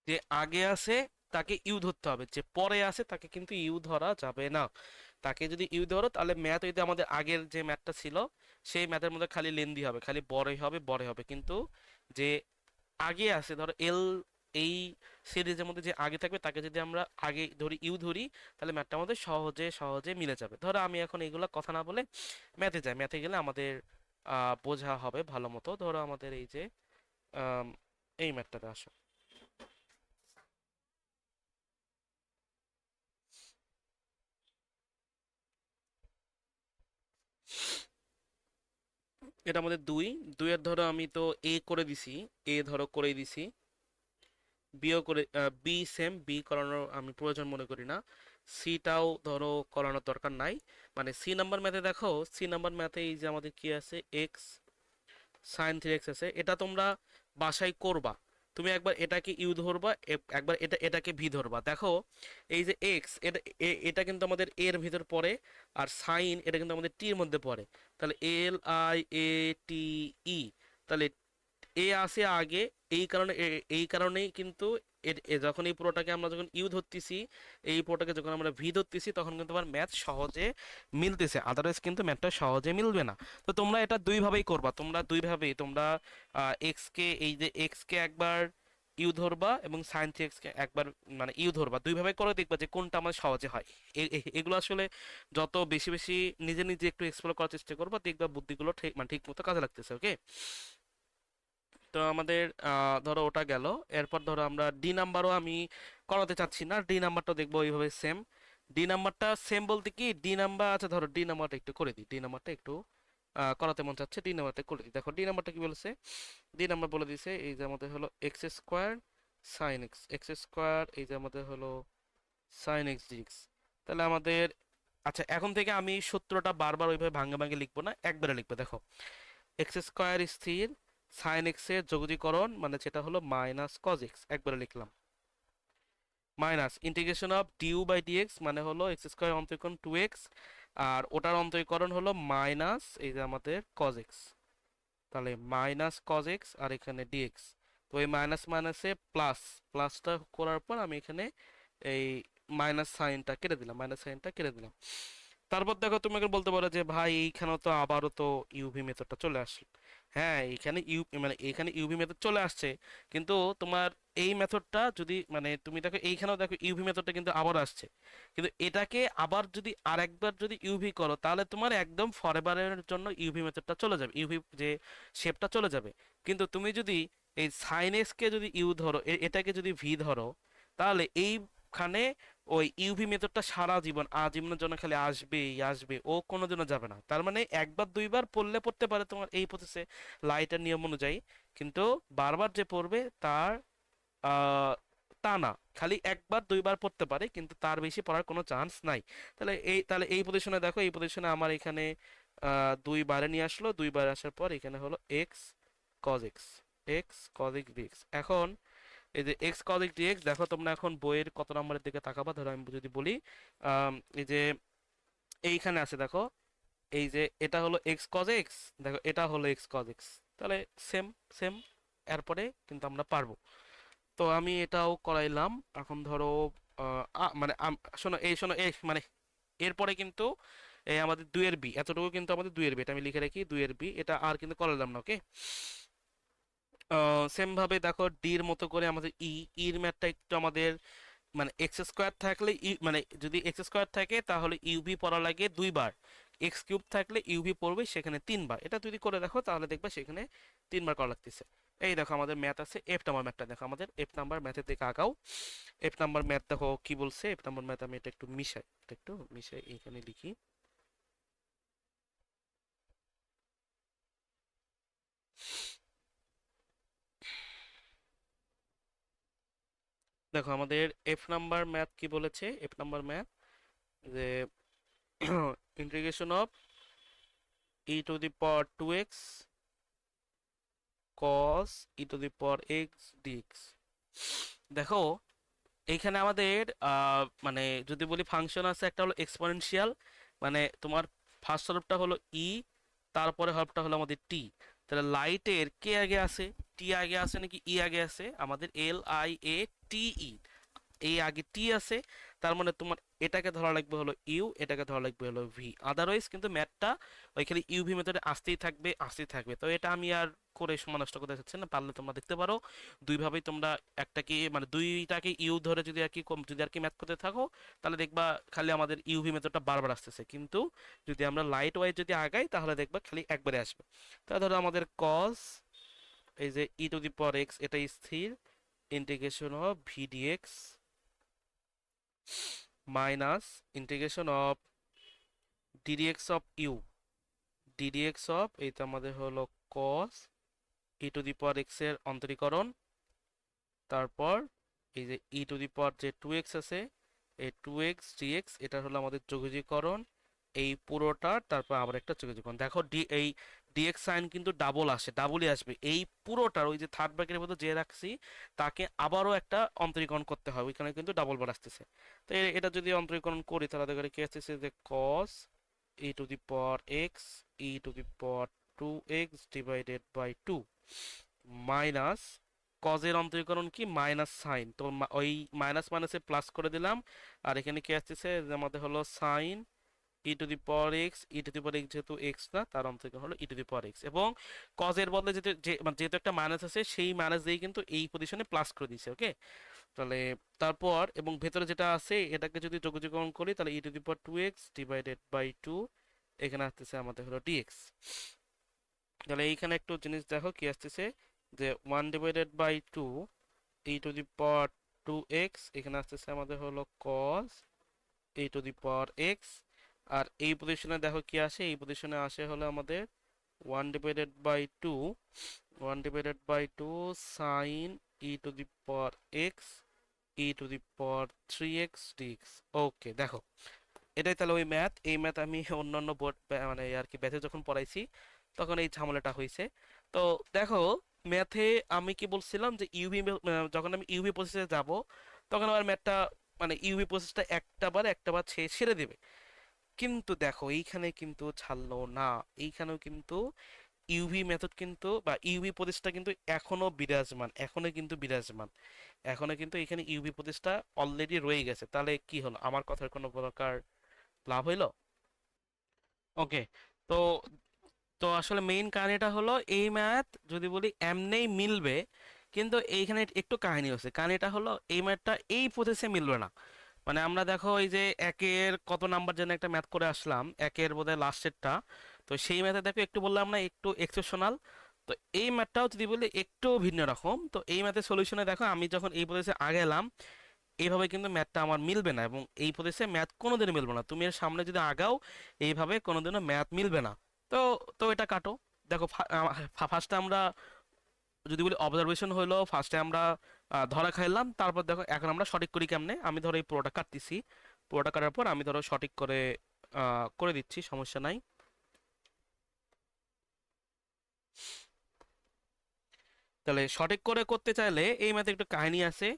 যে আগে আছে তাকে ইউ ধরতে হবে, যে পরে আছে তাকে কিন্তু ইউ ধরা যাবে না। তাকে যদি ইউ ধরো তাহলে ম্যাথ, যদি আমাদের আগের যে ম্যাথটা ছিল সেই ম্যাথের মধ্যে খালি লেন্দি হবে, খালি বড়ই হবে বড় হবে, কিন্তু যে আগে আছে ধরো এল, এই সিরিজের মধ্যে যে আগে থাকবে তাকে যদি আমরা আগে ধরি, ইউ ধরি, তাহলে ম্যাথটা আমাদের সহজে সহজে মিলে যাবে। ধরো আমি এখন এইগুলা কথা না বলে ম্যাথে যাই, ম্যাথে গেলে আমাদের বোঝা হবে ভালো মতো। ধরো আমাদের এই যে আম, এই ম্যাথটাতে আসো, এটা আমাদের দুইয়ের ধরো আমি তো এ করে দিছি, এ ধরো করে দিছি, বিও করে, বি সেম, বি করানোর আমি প্রয়োজন মনে করি না, সিটাও ধরো করানোর দরকার নাই। মানে সি নাম্বার ম্যাথে দেখো, সি নাম্বার ম্যাথে এই যে আমাদের কি আছে, এক্স সাইন 3x আছে, এটা তোমরা বাসায় করবা। তুমি একবার এটাকে ইউ ধরবা, একবার এটাকে ভি ধরবা, দেখো এই যে এক্স, এটা কিন্তু আমাদের এর ভিতর পড়ে, আর সাইন এটা কিন্তু আমাদের টির মধ্যে পড়ে, তাহলে LIATE, তাহলে এ আসে আগে, এই কারণেই কিন্তু যখন এই পুরোটাকে আমরা যখন ইউ ধরতেছি, এই পুরোটাকে যখন আমরা ভি ধরতেছি, তখন কিন্তু আমার ম্যাথ সহজে মিলতেছে, আদারওয়াইজ কিন্তু ম্যাথটা সহজে মিলবে না। তো তোমরা এটা দুইভাবেই করবা, তোমরা দুইভাবেই তোমরা এক্স কে, এই যে এক্স কে একবার ইউ ধরবা এবং সাইন থ্রি এক্স কে একবার মানে ইউ ধরবা, দুইভাবে করে দেখবা যে কোনটা আমার সহজে হয়। এগুলো আসলে যত বেশি বেশি নিজে নিজে একটু এক্সপ্লোর করার চেষ্টা করবা, দেখবা বুদ্ধিগুলো ঠিক মানে ঠিক মতো কাজে লাগতেছে, ওকে। তো আমাদের ধরো ওটা গেল, এরপর ধরো আমরা ডি নাম্বারও আমি করাতে চাচ্ছি না, ডি নাম্বারটা দেখবো এইভাবে সেম। ডি নাম্বারটা সেম বলতে কি, ডি নাম্বার আচ্ছা ধরো ডি নাম্বারটা একটু করে দিই, ডি নাম্বারটা একটু করাতে মন চাচ্ছে, ডি নাম্বারটা করে দিই। দেখো ডি নাম্বারটা কি বলেছে, ডি নাম্বার বলে দিছে এই যে আমাদের হলো x square sine x, x square এই যে আমাদের হলো সাইন এক্স ডিএক্স। তাহলে আমাদের, আচ্ছা এখন থেকে আমি সূত্রটা বারবার ওইভাবে ভাঙে ভাঙে লিখবো না, একবারে লিখবো। দেখো এক্স স্কোয়ার স্থির, সাইন এক্স এর যোগজীকরণ মানে যেটা হলো মাইনাস কজ এক্স, একবারে লিখলাম, minus integration of du by dx মানে হলো এক্স স্কোয়ার অন্তরীকরণ 2x, আর ওটার অন্তরীকরণ হলো মাইনাস এই যে আমাদের কজ এক্স, তাহলে মাইনাস কজ এক্স আর এখানে ডিএক্স। তো এই মাইনাস মাইনাসে প্লাস, প্লাসটা করার পর আমি এখানে এই মাইনাস সাইনটা কেটে দিলাম, মাইনাস সাইনটা কেটে দিলাম। তারপর দেখো তুমি আমাকে বলতে পারো যে ভাই এইখানেও তো আবারও তো ইউভি মেথডটা চলে আসলো। হ্যাঁ, এইখানে মানে এইখানে ইউভি মেথড চলে আসছে, কিন্তু তোমার এই মেথডটা যদি মানে তুমি দেখো এইখানেও দেখো ইউভি মেথডটা কিন্তু আবার আসছে, কিন্তু এটাকে আবার যদি আরেকবার যদি ইউভি করো তাহলে তোমার একদম ফরএভারের জন্য ইউভি মেথডটা চলে যাবে, ইউভি যে শেপটা চলে যাবে। কিন্তু তুমি যদি এই সাইন এক্সকে যদি ইউ ধরো, এটাকে যদি ভি ধরো, তাহলে এইখানে ওই ইউভি মেথডটা সারা জীবন আজীবনের জন্য খালি আসবেই আসবে, ও কোনোদিনও যাবে না। তার মানে একবার দুইবার পড়লে পড়তে পারে তোমার এই প্রসেসে লাইটের নিয়ম অনুযায়ী, কিন্তু বারবার যে পড়বে তার আহ, তা না, খালি একবার দুইবার পড়তে পারে কিন্তু তার বেশি পড়ার কোনো চান্স নাই। তাহলে এই পজিশনে দেখো, এই পজিশনে আমার এখানে দুইবারে নিয়ে আসলো, দুইবার আসার পর এখানে হলো x cos x, x cos x dx. এখন এই যে এক্স কজ এক্স ডিএক্স, দেখো তোমরা এখন বইয়ের কত নম্বরের দিকে তাকাবা, ধরো আমি যদি বলি এই যে এইখানে আছে দেখো, এই যে এটা হলো এক্স কজ এক্স, দেখো এটা হলো এক্স কজ এক্স, তাহলে সেম সেম, এরপরে কিন্তু আমরা পারবো। তো আমি এটাও করাইলাম। এখন ধরো মানে শোনো শোনো এই মানে এরপরে কিন্তু এই আমাদের দুইয়ের বি, এতটুকু কিন্তু আমাদের দুইয়ের বি, এটা আমি লিখে রাখি দুইয়ের বি, এটা আর কিন্তু করালাম না, ওকে। সেম ভাবে দেখো ডির মতো করে আমাদের ইর ম্যাথটা একটু আমাদের মানে এক্স স্কোয়ার থাকলে মানে যদি এক্স স্কোয়ার থাকে তাহলে ইউভি পড়া লাগে দুইবার, এক্স কিউব থাকলে ইউভি পড়বে সেখানে তিনবার। এটা যদি করে দেখো তাহলে দেখবে সেখানে তিনবার করা লাগতেছে। এই দেখো আমাদের ম্যাথ আছে, এফ নাম্বার ম্যাথটা দেখো, আমাদের এফ নাম্বার ম্যাথের দিকে আগাও। এফ নাম্বার ম্যাথ দেখো কি বলছে, এফ নাম্বার ম্যাথ আমি এটা একটু মিশাই এইখানে লিখি। দেখো আমাদের এফ নাম্বার ম্যাথ কি বলেছে, এফ নাম্বার ম্যাথ যে integration of e to the power two x cos e to the power x dx. দেখো এইখানে আমাদের মানে যদি বলি ফাংশন আছে, একটা হলো এক্সপোনেনশিয়াল, মানে তোমার ফার্স্ট হরফটা হলো ই, তারপরে হরফটা হলো আমাদের টি। তাহলে লাইটের কে আগে আছে, টি আগে আছে নাকি ই আগে আছে, আমাদের LIATE, এই আগে টি আছে, তার মানে তোমার এটাকে ধরা লাগবে হলো ইউ, এটাকে ধরা লাগবে হলো ভি, আদারওয়াইজ কিন্তু ম্যাথটা ওইখানে ইউভি মেথডে আসতেই থাকবে আসতেই থাকবে। তো এটা আমি আর করে সময় নষ্ট করতে চাচ্ছি না, পারলে তোমরা দেখতে পারো দুইভাবেই তোমরা একটাকে মানে দুইটাকে ইউ ধরে যদি আর কি যদি আর কি ম্যাথ করতে থাকো, তাহলে দেখবা খালি আমাদের ইউভি মেথডটা বারবার আসতেছে, কিন্তু যদি আমরা লাইট ওয়াইজ যদি আগাই তাহলে দেখবা খালি একবারে আসবে। তাহলে ধরো আমাদের কস এই যে e to the power x, এটা স্থির, integration of v dx minus integration of ddx of you, ddx of এই তো আমাদের হলো কস e to the power x এর অন্তরীকরণ, তারপর এই যে ই টু দি পাওয়ার যে টু এক্স আছে, এই টু এক্স ডিএক্স এটা হলো আমাদের যোগজীকরণ এই পুরোটার, তারপর আবার একটা যোগজীকরণ। দেখো এই ডিএক্স সাইন কিন্তু ডাবল আসে, ডাবলই আসবে এই পুরোটার, ওই যে থার্ড ব্র্যাকেটের মধ্যে যে রাখছি তাকে আবারও একটা অন্তরীকরণ করতে হবে, ওইখানে কিন্তু ডাবল বার আসতেছে। তো এটা যদি অন্তরীকরণ করি তাহলে দেখো কি আসতেছে যে cos e to the power x e to the power two x divided by two minus কজের অন্তরীকরণ কি মাইনাস সাইন, তো ওই মাইনাস মাইনাসে প্লাস করে দিলাম, আর এখানে কি আসতেছে যে আমাদের হলো sign e to the power x, e to the power x যেহেতু এক্স না তার অন্তরীকরণ হলো e to the power x, এবং কজের বদলে যেহেতু একটা মাইনাস আছে সেই মাইনাস দিয়ে কিন্তু এই পজিশনে প্লাস করে দিয়েছে, ওকে। তাহলে তারপর এবং ভেতরে যেটা আছে এটাকে যদি যোগজীকরণ করি তাহলে e to the power two x divided by two, এখানে আসতেছে আমাদের হলো ডিএক্স। তাহলে এইখানে একটু জিনিস দেখো কি আসতেছে যে one divided by two e to the power two x, এখানে আসতেছে আমাদের হলো কস e to the power x, আর এই পজিশনে দেখো কি আসে, এই পজিশনে আসে হলো আমাদের one divided by two, one divided by two sine e to the power x e to the power three x dx. Okay দেখো এটাই তাহলে ওই ম্যাথ, এই ম্যাথ আমি অন্যান্য বোর্ড মানে আর কি ব্যাচে যখন পড়াইছি তখন এই ঝামেলাটা হয়েছে। তো দেখো ম্যাথে আমি কি বলছিলাম যে যখন আমি ইউভি প্রসেসে যাব তখন আমার ম্যাথটা মানে ইউভি প্রসেসটা একটা বার ছেড়ে দেবে, কিন্তু দেখো এইখানে কিন্তু ছাড়লো না, এইখানেও কিন্তু ইউভি মেথড কিন্তু বা ইউভি প্রসেসটা কিন্তু এখনো বিরাজমান, এখনো কিন্তু বিরাজমান, এখনো কিন্তু এখানে ইউভি প্রসেসটা অলরেডি রয়ে গেছে। তাহলে কি হলো, আমার কথার কোনো প্রকার লাভ হইলো? ওকে। তো তো আসলে মেইন কাহিনীটা হলো এই ম্যাথ যদি বলি এমনিই মিলবে, কিন্তু এইখানে একটু কাহিনী আছে। কাহিনীটা হলো এই ম্যাথটা এই প্রসেসে মিলবে না। মানে আমরা দেখো এই যে একের কত নাম্বার যেন একটা ম্যাথ করে আসলাম, একের বোধহয় লাস্টেরটা। তো সেই ম্যাথে দেখো একটু বললাম না একটু এক্সেপশনাল। তো এই ম্যাথটাও যদি বলি একটু ভিন্ন রকম। তো এই ম্যাথের সলিউশনে দেখো আমি যখন এই প্রসেসে আগে এলাম, এইভাবে কিন্তু ম্যাথটা আমার মিলবে না, এবং এই প্রসেসে ম্যাথ কোনোদিনও মিলবে না। তুমি এর সামনে যদি আগাও এইভাবে কোনোদিনও ম্যাথ মিলবে না। তো তো এটা কাটো। দেখো ফার্স্টে আমরা যদি বলি অবজারভেশন হলো, ফার্স্টে আমরা ধরা খাইলাম, তারপর দেখো এখন আমরা সঠিক করি কেমনে। আমি ধরো এই পুরোটা কাটতেছি, পুরোটা কাটার পর আমি ধরো সঠিক করে করে দিচ্ছি, সমস্যা নাই। তাহলে সঠিক করে করতে চাইলে এই ম্যাথে একটু কাহিনী আছে।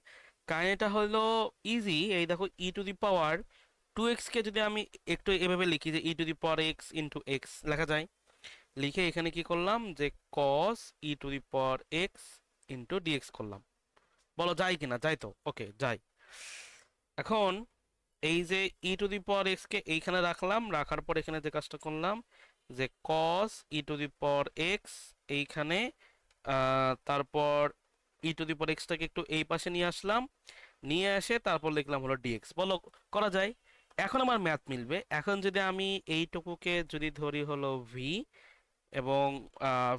কাহিনীটা হলো ইজি। এই দেখো e to the power 2x কে যদি আমি একটু এভাবে লিখি যে e to the power x into x লেখা যায়। লিখে এখানে কি করলাম যে cos e to the power x into dx করলাম। বলো যায় কিনা? যায় তো, ওকে যায়। এখন এই যে e to the power x কে এইখানে রাখলাম, রাখার পর এখানে যে কাজটা করলাম যে cos e to the power x এইখানে, তারপর ই টু দি পাওয়ার এক্সটাকে একটু এই পাশে নিয়ে আসলাম, নিয়ে এসে তারপর লিখলাম হলো ডিএক্স। বলো করা যায়? এখন আমার ম্যাথ মিলবে। এখন যদি আমি এইটুকুকে যদি ধরি হলো ভি, এবং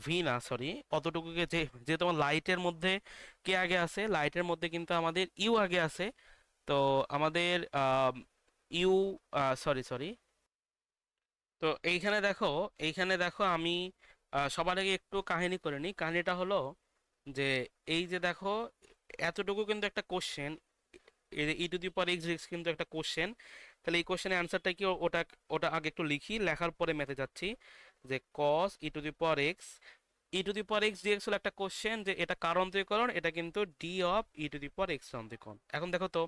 ভি না সরি, অতটুকুকে যে যেহেতু আমার লাইটের মধ্যে কে আগে আছে, লাইটের মধ্যে কিন্তু আমাদের ইউ আগে আছে। তো আমাদের ইউ, সরি সরি, তো এইখানে দেখো আমি সবার আগে একটু কাহিনী করে নিই। কাহিনীটা হলো যে এই যে দেখো এতটুকু কিন্তু একটা question, E to the power x কিন্তু একটা কোশ্চেন। তাহলে এই কোশ্চেনের অ্যান্সারটা কি, ওটা ওটা আগে একটু লিখি, লেখার পরে মেথে যাচ্ছি। যে cos e to the power x, e to the power x dx হলো একটা কোশ্চেন, যে এটা কার অন্তরীকরণ, এটা কিন্তু d of e to the power x এর অন্তরীকরণ। এখন দেখো তো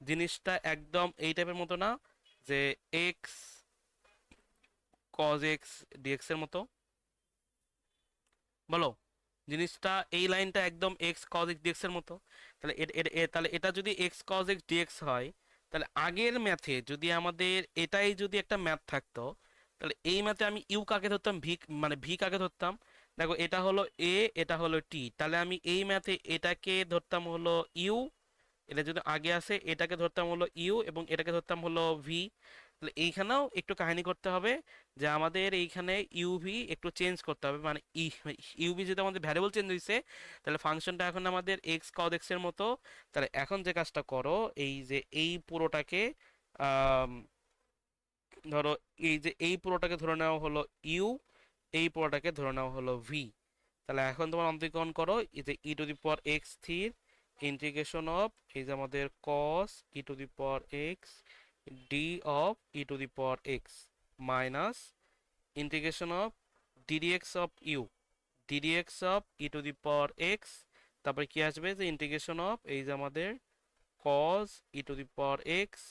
জিনিসটা একদম এই টাইপের মতো না, যে এক্স কজ এক্স ডিএক্স এর মতো? বলো, জিনিসটা এই লাইনটা একদম এক্স কজ এক্স ডিএক্স এর মতো। তাহলে তাহলে এটা যদি এক্স কজ এক্স ডিএক্স হয়, তাহলে আগের ম্যাথে যদি আমাদের এটাই যদি একটা ম্যাথ থাকতো, তাহলে এই ম্যাথে আমি ইউ কাকে ধরতাম, ভি, মানে ভি কাকে ধরতাম? দেখো এটা হলো এ, এটা হলো টি, তাহলে আমি এই ম্যাথে এটাকে ধরতাম হলো ইউ, এটা যদি আগে আসে এটাকে ধরতাম হলো ইউ, এবং এটাকে ধরতাম হলো ভি। তাহলে এইখানেও একটু কাহিনী করতে হবে, যে আমাদের এইখানে ইউভি একটু চেঞ্জ করতে হবে। মানে ইউভি যদি আমাদের ভ্যারিয়েবল চেঞ্জ হয়েছে, তাহলে ফাংশনটা এখন আমাদের এক্স কজ এক্স এর মতো। তাহলে এখন যে কাজটা করো, এই যে এই পুরোটাকে আম, ধরো এই যে এই পুরোটাকে ধরে নেওয়া হলো ইউ, এই পুরোটাকে ধরে নেওয়া হলো ভি। তাহলে এখন তোমার অন্তরীকরণ করো, এই যে e to the power x স্থির ইন্টিগ্রেশন অফ এই যে আমাদের cos e to the power x d of e to the power x minus integration of ddx of you, ddx of e to the power x. তারপরে কি আসবে, যে integration of এই যে আমাদের cos e to the power x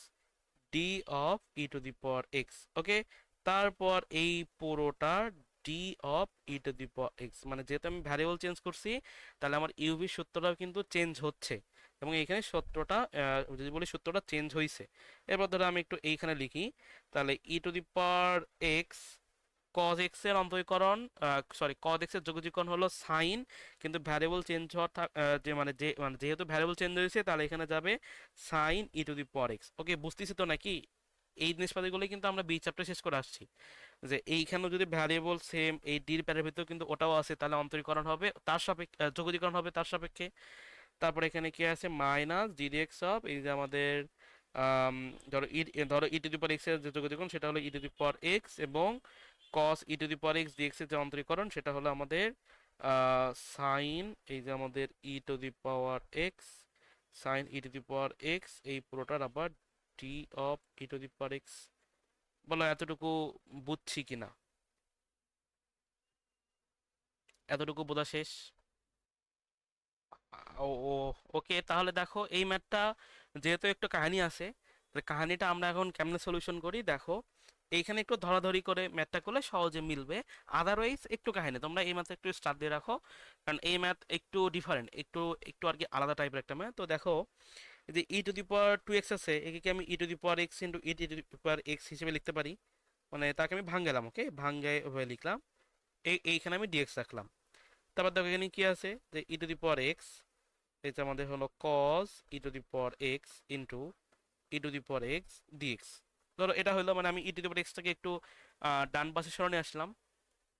d of e to the power x. Okay, তারপর এই পুরোটা d of e to the power x, মানে যেহেতু আমি ভ্যারিয়েবল চেঞ্জ করছি, তাহলে আমার ইউভি সূত্রটাও কিন্তু চেঞ্জ হচ্ছে, এবং এইখানে সূত্রটা যদি বলি সূত্রটা চেঞ্জ হয়েছে। এরপর ধরো আমি একটু এইখানে লিখি, তাহলে e to the power x cos x এর অন্তরীকরণ, সরি কজ এক্স এর যোগজীকরণ হলো সাইন, কিন্তু ভ্যারিয়েবল চেঞ্জ হওয়ার যে যেহেতু ভ্যারিয়েবল চেঞ্জ হয়েছে, তাহলে এখানে যাবে sine e to the power x. Okay, বুঝতেছি তো নাকি? এই জিনিসপাতিগুলোই কিন্তু আমরা বি চ্যাপ্টার শেষ করে আসছি, যে এইখানেও যদি ভ্যারিয়েবল সেম এই ডির প্যারের ভিতরে কিন্তু ওটাও আছে, তাহলে অন্তরীকরণ হবে তার সাপেক্ষে, যোগজীকরণ হবে তার সাপেক্ষে। তারপর এখানে কি আছে, মাইনাস ডিডিএক্স অফ এই যে আমাদের আম, ধরো ই টু দি পাওয়ার এক্স এর যে যোগজীকরণ সেটা হলো e to the power x, এবং cos e to the power x dx এর যে অন্তরীকরণ সেটা হলো আমাদের সাইন এই যে আমাদের e to the power x, sine e to the power x, এই পুরোটার আবার d of e to the power x. বলো এতটুকু বুঝছি কিনা? এতটুকু বোঝা শেষ? ও ও, ওকে, তাহলে দেখো এই ম্যাথটা যেহেতু একটু কাহিনী আছে, তাহলে কাহিনীটা আমরা এখন কেমনে সলিউশন করি দেখো। এইখানে একটু ধরাধরি করে ম্যাথটা করলে সহজে মিলবে। আদারওয়াইজ একটু কাহিনী তোমরা এই ম্যাথ একটু স্টার্ট দিয়ে রাখো, কারণ এই ম্যাথ একটু ডিফারেন্ট, একটু একটু আর কি আলাদা টাইপের একটা ম্যাথ। তো দেখো এই যে e to the power two x আছে, একে কি আমি e to the power x into e to the power x হিসেবে লিখতে পারি? মানে তাকে আমি ভাঙ্গালাম, ওকে, ভাঙ্গাই হয়ে লিখলাম, এইখানে আমি ডিএক্স রাখলাম। তারপর দেখো এখানে কি আছে, যে e to the power x, এটা আমাদের হলো cos e to the power x into e to the power x dx. ধরো এটা হলো, মানে আমি ই টু দি পাওয়ার এক্সটাকে একটু ডান পাশে সরণে আসলাম।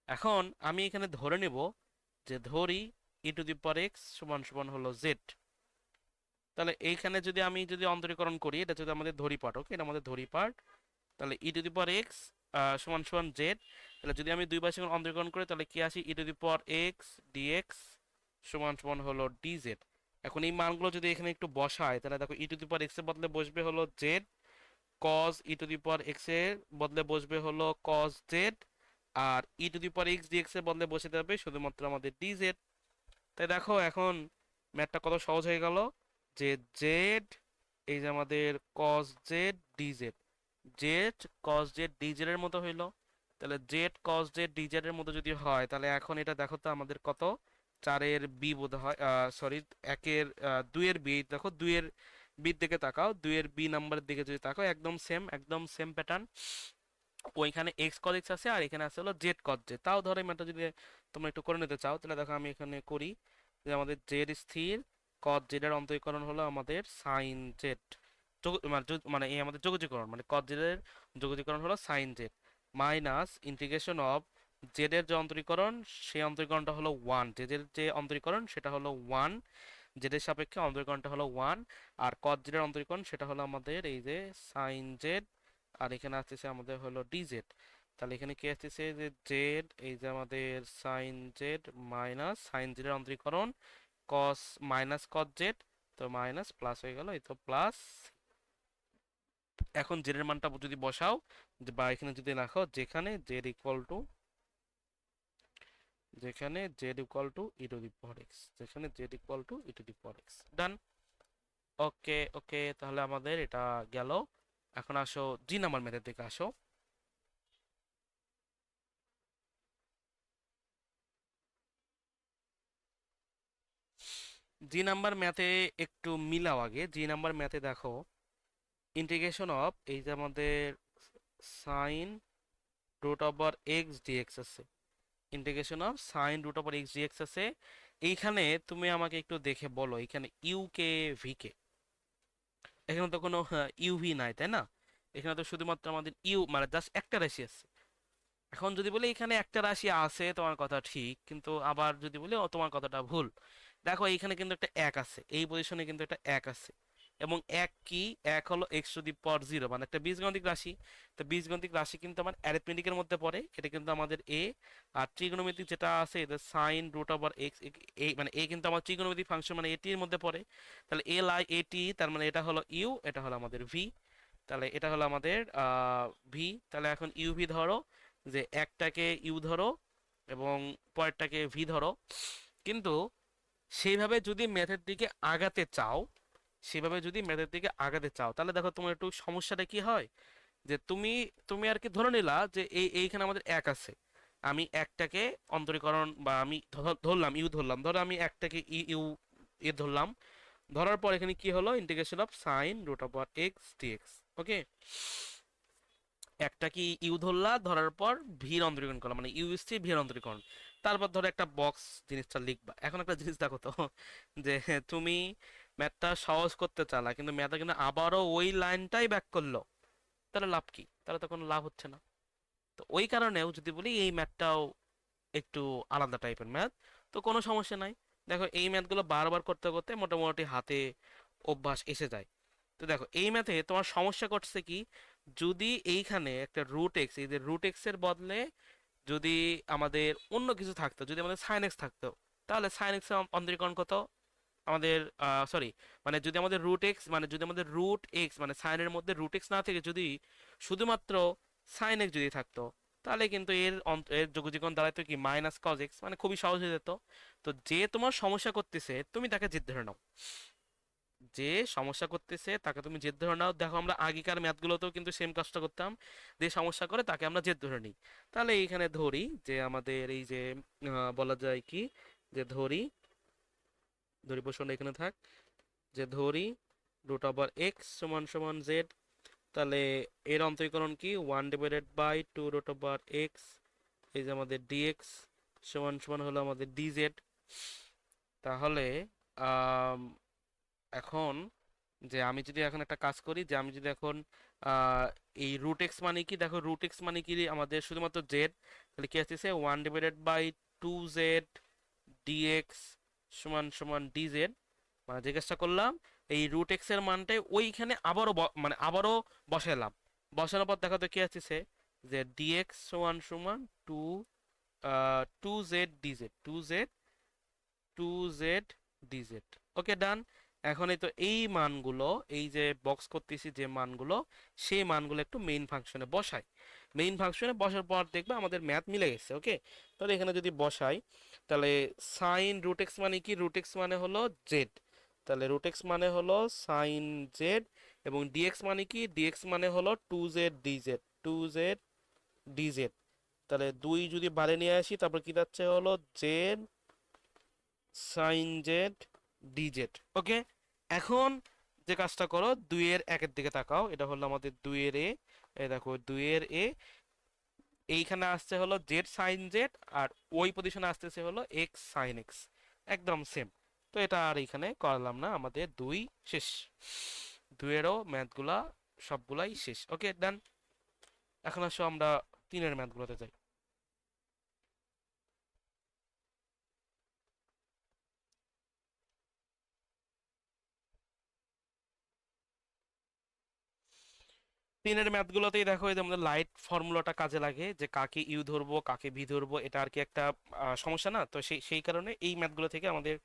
এখন আমি এখানে ধরে নেব যে ধরি ই টু দি পাওয়ার এক্স সমান সমান হলো জেড। তাহলে এইখানে যদি আমি যদি অন্তরীকরণ করি, এটা যদি আমাদের ধরি পার্ট, ওকে, এটা আমাদের ধরি পার্ট, তাহলে e to the power x সমান সমান জেড। তাহলে যদি আমি দুই পাশে অন্তরীকরণ করি তাহলে কি আসি, e to the power x dx সমান সমান হলো ডিজেড। এখন এই মানগুলো যদি এখানে একটু বসায় তাহলে দেখো e to the power x এর বদলে বসবে হলো Z, cos e to the power x এর বদলে বসবে হলো কজ জেড, আর e to the power x dx এর বদলে বসে যাবে শুধুমাত্র আমাদের ডিজেড। তাই দেখো এখন ম্যাথটা কত সহজ হয়ে গেল, যে জেড, এই যে আমাদের cos Z dz, Z cos Z dz এর মতো হইলো। তাহলে জেড কজ জেড ডিজেড এর মতো যদি হয় তাহলে এখন এটা দেখো তো আমাদের কত, চারের বি বোধ হয়, সরি, একের দুইয়ের বি, দেখো দুইয়ের বির দিকে তাকাও, দুইয়ের বি নাম্বারের দিকে যদি তাকাও, একদম সেম, একদম সেম প্যাটার্ন। ওইখানে এক্স কজ এক্স আছে আর এখানে আছে হলো জেড কজ জেড। তাও ধরো এই ম্যাথটা যদি তোমরা একটু করে নিতে চাও তাহলে দেখো আমি এখানে করি, যে আমাদের জেড স্থির, কজ জেড এর অন্তরীকরণ হলো আমাদের সাইন জেড, মানে এই আমাদের যোগজীকরণ, মানে কজ জেড এর যোগজীকরণ হলো sine Z, minus integration of Z এর যে অন্তরীকরণ, সেই অন্তরীকরণটা হলো ওয়ান, জেড এর যে অন্তরীকরণ সেটা হলো ওয়ান, জেড এর সাপেক্ষে অন্তরীকরণটা হলো ওয়ান, আর কজ জেড এর অন্তরীকরণ সেটা হলো আমাদের এই যে সাইন জেড, আর এখানে আসতেছে আমাদের হলো ডিজেড। তাহলে এখানে কি আসতেছে, যে জেড, এই যে আমাদের sine Z minus sine Z এর অন্তরীকরণ কস মাইনাস কস জেড, তো মাইনাস প্লাস হয়ে গেল, এই তো প্লাস। এখন জেড এর মানটা যদি বসাও, বা এখানে যদি রাখো, যেখানে জেড ইকুয়াল টু, যেখানে z equal to e to the power x, যেখানে z equal to e to the power x, done. Okay okay, তাহলে আমাদের এটা গেল। এখন আসো জি নাম্বার মেথড থেকে আসো। জি নাম্বার ম্যাথে একটু মিলাও আগে, জি নাম্বার ম্যাথে দেখো ইন্টিগ্রেশন অফ, এই যে আমাদের sine root over x dx আছে, integration of sine root over x dx আছে। এইখানে তুমি আমাকে একটু দেখে বলো, এখানে ইউ কে ভি কে, এখানে তো কোনো ইউভি নাই তাই না, এখানে তো শুধুমাত্র আমাদের ইউ, মানে জাস্ট একটা রাশি আছে। এখন যদি বলি এখানে একটা রাশি আছে, তোমার কথা ঠিক, কিন্তু আবার যদি বলি ও তোমার কথাটা ভুল। দেখো এইখানে কিন্তু একটা এক আছে, এই পজিশনে কিন্তু একটা এক আছে, এবং এক কি, এক হলো x two the power zero, মানে একটা বীজগণিতিক রাশি। তো বীজগণিতিক রাশি কিন্তু আমার অ্যারিথমেটিকের মধ্যে পড়ে, এটা কিন্তু আমাদের এ। আর ত্রিগোণমিতিক যেটা আছে এটা সাইন রুট ওভার এক্স, এ মানে এ কিন্তু আমার ত্রিগোণমিতিক ফাংশন, মানে এটির মধ্যে পড়ে। তাহলে এ লাই এটি, তার মানে এটা হলো ইউ, এটা হলো আমাদের ভি। তাহলে এটা হলো আমাদের ভি। তাহলে এখন ইউভি ধরো, যে একটাকে ইউ ধরো এবং পরেরটাকে ভি ধরো। কিন্তু সেইভাবে যদি ম্যাথের দিকে আগাতে চাও, সেভাবে যদি ম্যাথের দিকে আগাতে চাও তাহলে দেখো তোমার একটু সমস্যাটা কি হয়, যে তুমি তুমি আর কি ধরে নিলা যে এইখানে আমাদের এক আছে, আমি একটাকে অন্তরীকরণ, বা আমি ধরলাম ইউ ধরলাম, ধরো আমি একটাকে ইউ এ ধরলাম, ধরার পর এখানে কি হলো, integration of sine root over x dx, okay. একটা কি ইউ ধরলা, ধরার পর ভির অন্তরীকরণ করলাম, মানে ইউ স্থির ভির অন্তরীকরণ। তারপর ধরো একটা বক্স জিনিসটা লিখবা। এখন একটা জিনিস দেখো তো, যে তুমি ম্যাথটা সহজ করতে চালা কিন্তু ম্যাথটা কিন্তু আবারও ওই লাইনটাই ব্যাক করলো, তাহলে লাভ কি? তাহলে তো কোনো লাভ হচ্ছে না। তো ওই কারণেও যদি বলি এই ম্যাথটাও একটু আলাদা টাইপের ম্যাথ, তো কোনো সমস্যা নাই। দেখো এই ম্যাথগুলো বারবার করতে করতে মোটামুটি হাতে অভ্যাস এসে যায়। তো দেখো এই ম্যাথে তোমার সমস্যা করছে কি, যদি এইখানে একটা রুট এক্স, এই যে রুট এক্স এর বদলে যদি আমাদের অন্য কিছু থাকতো, যদি আমাদের সাইন এক্স থাকতো, তাহলে সাইন এক্স এর অন্তরীকরণ কত আমাদের, সরি, মানে যদি আমাদের রুট এক্স, মানে যদি আমাদের রুট এক্স মানে সাইনের মধ্যে রুট এক্স না থেকে যদি শুধুমাত্র সাইন এক্স যদি থাকতো, তাহলে কিন্তু এর যোগজীকরণ দাঁড়াতো কি মাইনাস কজ এক্স, মানে খুবই সহজ হয়ে যেত। তো যে তোমার সমস্যা করতেছে তুমি তাকে জেদ ধরে নাও, যে সমস্যা করতেছে তাকে তুমি জেদ ধরে নাও। দেখো আমরা আগেকার ম্যাথগুলোতেও কিন্তু সেম কাজটা করতাম, যে সমস্যা করে তাকে আমরা জেদ ধরে নিই। তাহলে এইখানে ধরি যে আমাদের এই যে বলা যায় কি, যে ধরি, ধরি প্রশ্ন এখানে থাক, যে ধরি রুট ওভার এক্স সমান সমান জেড। তাহলে এর অন্তরীকরণ কি, 1/2 রুট ওভার x, এই যে আমাদের ডিএক্স সমান সমান হলো আমাদের ডিজেড। তাহলে আম, এখন যে আমি যদি এখন একটা কাজ করি, যে আমি যদি এখন আহ, এই রুট এক্স মানে কি, দেখো রুট এক্স মানে কি আমাদের শুধুমাত্র জেড, তাহলে কি আসতেছে 1/2 জেড ডিএক্স সমান সমান ডিজেড। মানে যে কাজটা করলাম, এই রুট এক্স এর মানটাই ওইখানে আবারও মানে আবারও বসালাম। বসানোর পর দেখো তো কি আসতেছে, যে ডিএক্স সমান সমান টু 2z ডিজেড। ওকে, ডান। এখন এই তো এই মানগুলো, এই যে বক্স করতেছি যে মানগুলো, সেই মানগুলো একটু মেইন ফাংশনে বসাই। মেইন ফাংশনে বসার পর দেখবে আমাদের ম্যাথ মিলে গেছে। ওকে, তাহলে এখানে যদি বসাই, তাহলে সাইন রুট এক্স মানে কি, রুট এক্স মানে হলো জেড, তাহলে রুট এক্স মানে হলো সাইন জেড, এবং ডিএক্স মানে কি, ডিএক্স মানে হলো টু জেড ডিজেড। তাহলে দুই যদি বাইরে নিয়ে আসি, তারপর কি যাচ্ছে হলো জেড সাইন জেড ডিজেড। ওকে, এখন যে কাজটা করো, দুইয়ের একের দিকে তাকাও, এটা হলো আমাদের দুইয়ের এ, এই দেখো দুইয়ের এ, এইখানে আসছে হলো জেড সাইন জেড, আর ওই পজিশনে আসতেছে হলো এক্স সাইন এক্স, একদম সেম। তো এটা আর এখানে করলাম না, আমাদের দুই শেষ, দুইয়েরও ম্যাথগুলা সবগুলাই শেষ। ওকে, ডান। এখন আসো আমরা তিনের ম্যাথগুলোতে যাই। তিনের ম্যাথগুলোতেই দেখো এই যে আমাদের লাইট ফর্মুলাটা কাজে লাগে, যে কাকে ইউ ধরবো কাকে ভি ধরবো, এটা আর কি একটা সমস্যা না, তো সেই সেই কারণে এই ম্যাথগুলো থেকে আমাদের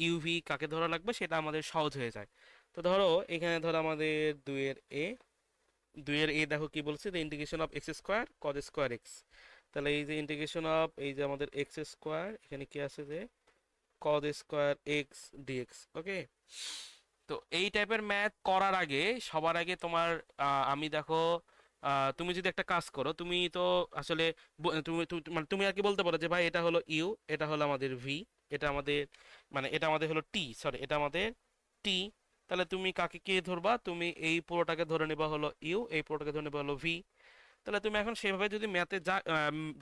ইউভি কাকে ধরা লাগবে সেটা আমাদের সহজ হয়ে যায়। তো ধরো এখানে ধরো আমাদের দুইয়ের এ দেখো কি বলছে, the integration of x square cos square x. তাহলে এই যে ইন্টিগ্রেশন অফ এই যে আমাদের এক্স স্কোয়ার, এখানে কি আছে যে কজ স্কোয়ার এক্স ডিএক্স। ওকে, তো এই টাইপের ম্যাথ করার আগে, সবার আগে তোমার আমি দেখো, তুমি যদি একটা কাজ করো, তুমি তো আসলে মানে তুমি আর কি বলতে পারো যে ভাই এটা হলো ইউ, এটা হলো আমাদের ভি, এটা আমাদের মানে এটা আমাদের হলো টি, সরি এটা আমাদের টি। তাহলে তুমি কাকে কে ধরবা, তুমি এই পুরোটাকে ধরে নেবা হলো ইউ, এই পুরোটাকে ধরে নেবা হলো ভি। তাহলে তুমি এখন সেভাবে যদি ম্যাথে যা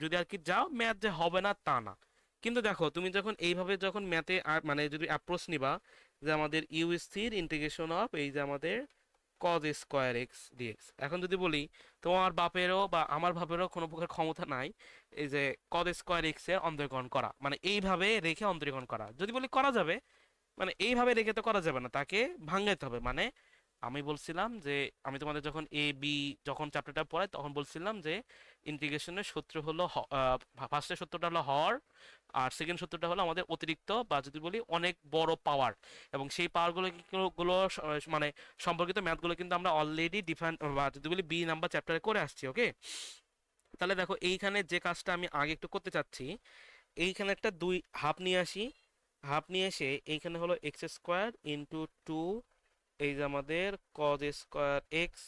যদি আর কি যাও, ম্যাথ যে হবে না তা না। কিন্তু দেখো তুমি যখন এইভাবে যখন ম্যাথে মানে যদি অ্যাপ্রোচ নিবা, যে আমাদের ইউ স্থির ইন্টিগ্রেশন অফ এই যে আমাদের কজ স্কোয়ার এক্স ডিএক্স, এখন যদি বলি তোমার বাপেরও বা আমার বাপেরও কোনো প্রকার ক্ষমতা নাই এই যে কজ স্কোয়ার এক্স এর অন্তরীকরণ করা, মানে এইভাবে রেখে অন্তরীকরণ করা, যদি বলি করা যাবে, মানে এইভাবে রেখে তো করা যাবে না, তাকে ভাঙাইতে হবে। মানে আমি বলছিলাম যে আমি তোমাদের যখন এ বি যখন চ্যাপ্টারটা পড়াই তখন বলছিলাম যে ইন্টিগ্রেশনের সূত্র হলো ফার্স্টের সূত্রটা হলো হর, আর সেকেন্ড সূত্রটা হলো আমাদের অতিরিক্ত বা যদি বলি অনেক বড় পাওয়ার। এবং সেই পাওয়ারগুলো গুলো মানে সম্পর্কিত ম্যাথগুলো কিন্তু আমরা অলরেডি ডিফারেন্ট বা যদি বলি বি নাম্বার চ্যাপ্টারে করে আসছি। ওকে, তাহলে দেখো এইখানে যে কাজটা আমি আগে একটু করতে চাচ্ছি, এইখানে একটা দুই হাফ নিয়ে আসি, হাফ নিয়ে এসে এইখানে হলো এক্স স্কোয়ার ইন্টু টু এই যে আমাদের কজ স্কোয়ার এক্স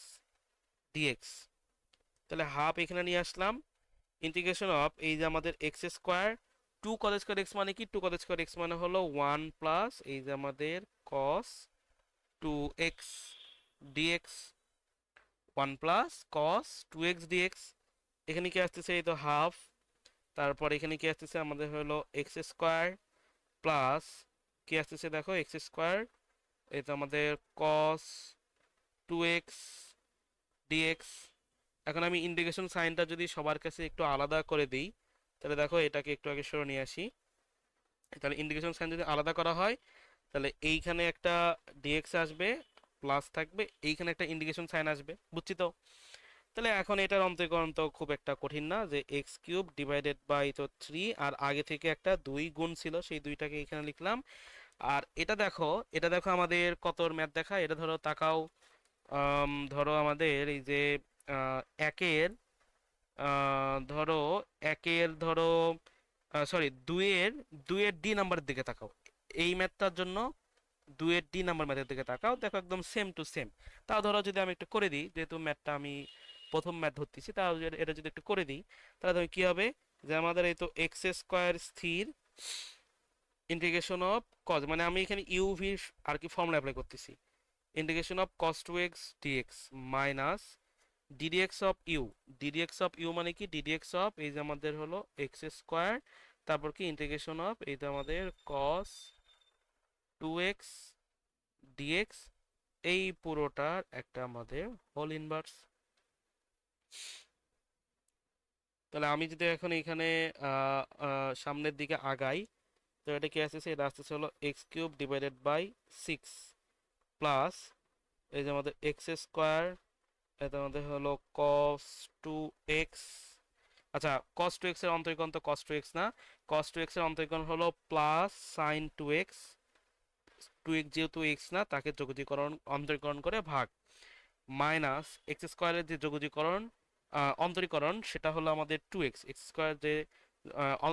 ডিএক্স। তাহলে হাফ এখানে নিয়ে আসলাম, ইন্টিগ্রেশন অফ এই যে আমাদের x square two cos square x মানে কি, টু কজ স্কোয়ার এক্স মানে হলো ওয়ান প্লাস এই যে আমাদের cos two x dx, one plus cos two x dx. এখানে কি আসতেছে, এই তো হাফ, তারপর এখানে কি আসতেছে আমাদের হলো এক্স স্কোয়ার প্লাস কি আসতেছে দেখো এক্স স্কোয়ার, এই তো আমাদের কস টু এক্স ডিএক্স। এখন আমি ইন্টিগ্রেশন সাইনটা যদি সবার কাছে একটু আলাদা করে দিই, তাহলে দেখো এটাকে একটু আগে সরে নিয়ে আসি, তাহলে ইন্টিগ্রেশন সাইন যদি আলাদা করা হয়, তাহলে এইখানে একটা ডিএক্স আসবে প্লাস থাকবে, এইখানে একটা ইন্টিগ্রেশন সাইন আসবে, বুঝছি তো? তাহলে এখন এটার অন্তরীকরণ তো খুব একটা কঠিন না, যে এক্স কিউব ডিভাইডেড বাই তো থ্রি, আর আগে থেকে একটা দুই গুণ ছিল সেই দুইটাকে এখানে লিখলাম। আর এটা দেখো আমাদের কতর ম্যাথ দেখা, এটা ধরো তাকাও, ধরো আমাদের এই যে আহ, একের ধরো একের ধরো সরি দুইয়ের দুইয়ের ডি নাম্বারের দিকে তাকাও, এই ম্যাথটার জন্য দুইয়ের ডি নাম্বার ম্যাথের দিকে তাকাও, দেখো একদম সেম টু সেম। তাও ধরো যদি আমি একটু করে দিই, যেহেতু ম্যাথটা আমি প্রথম ম্যাথ ধরতেছি, তাও এটা যদি একটু করে দিই, তাহলে তুমি কি হবে, যে আমাদের এই তো এক্স স্কোয়ার স্থির ইন্টিগ্রেশন অফ কজ, মানে আমি এখানে ইউভি আর কি ফর্মুলা অ্যাপ্লাই করতেছি, integration of cos 2x dx minus ddx of U. ddx of you মানে কি, ddx অফ এই যে আমাদের হলো এক্স স্কোয়ার, তারপর কি ইন্টিগ্রেশন অফ এই যে আমাদের cos 2x dx, এই পুরোটার একটা আমাদের হোল ইনভার্স। তাহলে আমি যদি এখন এখানে সামনের দিকে আগাই, তো এটা কি আসতেছে, এটা আসতেছে হলো x cube divided by 6 plus এই যে আমাদের এক্স স্কোয়ার, এটা আমাদের হলো cos 2x। আচ্ছা, cos 2x এর অন্তরীকরণ তো cos 2x না, cos 2x এর অন্তরীকরণ হলো প্লাস sin 2x। 2x যেহেতু x না, তাকে যোগজীকরণ অন্তরীকরণ করে ভাগ, মাইনাস এক্স স্কোয়ারের যে যোগজীকরণ অন্তরীকরণ সেটা হলো আমাদের 2x, এক্স স্কোয়ার যে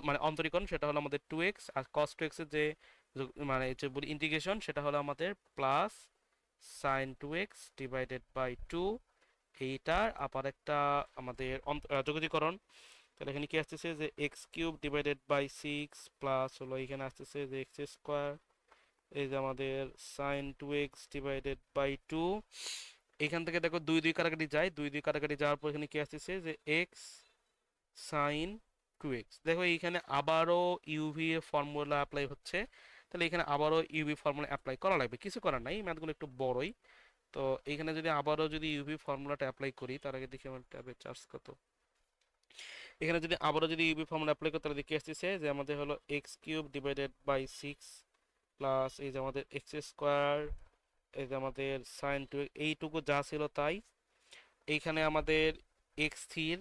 মানে অন্তরীকরণ সেটা হলো আমাদের 2x, আর cos 2x এর যে মানে যে বলি ইন্টিগ্রেশন সেটা হলো আমাদের plus sin 2x divided by 2। এইটার আবার একটা আমাদের যোগজীকরণ। তাহলে এখানে কি আসতেছে যে x cube divided by 6 plus হলো এখানে আসতেছে যে এক্স স্কোয়ার, এই যে আমাদের sin 2x ডিভাইডেড বাই 2। এখান থেকে দেখো দুই দুই কাটাকাটি যায়, দুই দুই কাটাকাটি যাওয়ার পর এখানে কি আসতেছে যে এক্স সাইন 2x। দেখো এইখানে আবারও ইউভি এর ফর্মুলা অ্যাপ্লাই হচ্ছে, তাহলে এখানে আবারও ইউভি ফর্মুলা অ্যাপ্লাই করা লাগবে, কিছু করার নাই, ম্যাথগুলো একটু বড়ই। তো এখানে যদি আবারও যদি ইউভি ফর্মুলাটা অ্যাপ্লাই করি, তার আগে দেখি আমার ট্যাবে চার্জ কত। এখানে যদি আবারও যদি ইউভি ফর্মুলা অ্যাপ্লাই করি, তাহলে দেখি আসতেছে যে আমাদের হলো x cube divided by 6 plus এই যে আমাদের এক্স স্কোয়ার, এই যে আমাদের সাইন 2, এইটুকু যা ছিল তাই। এইখানে আমাদের এক্স স্থির,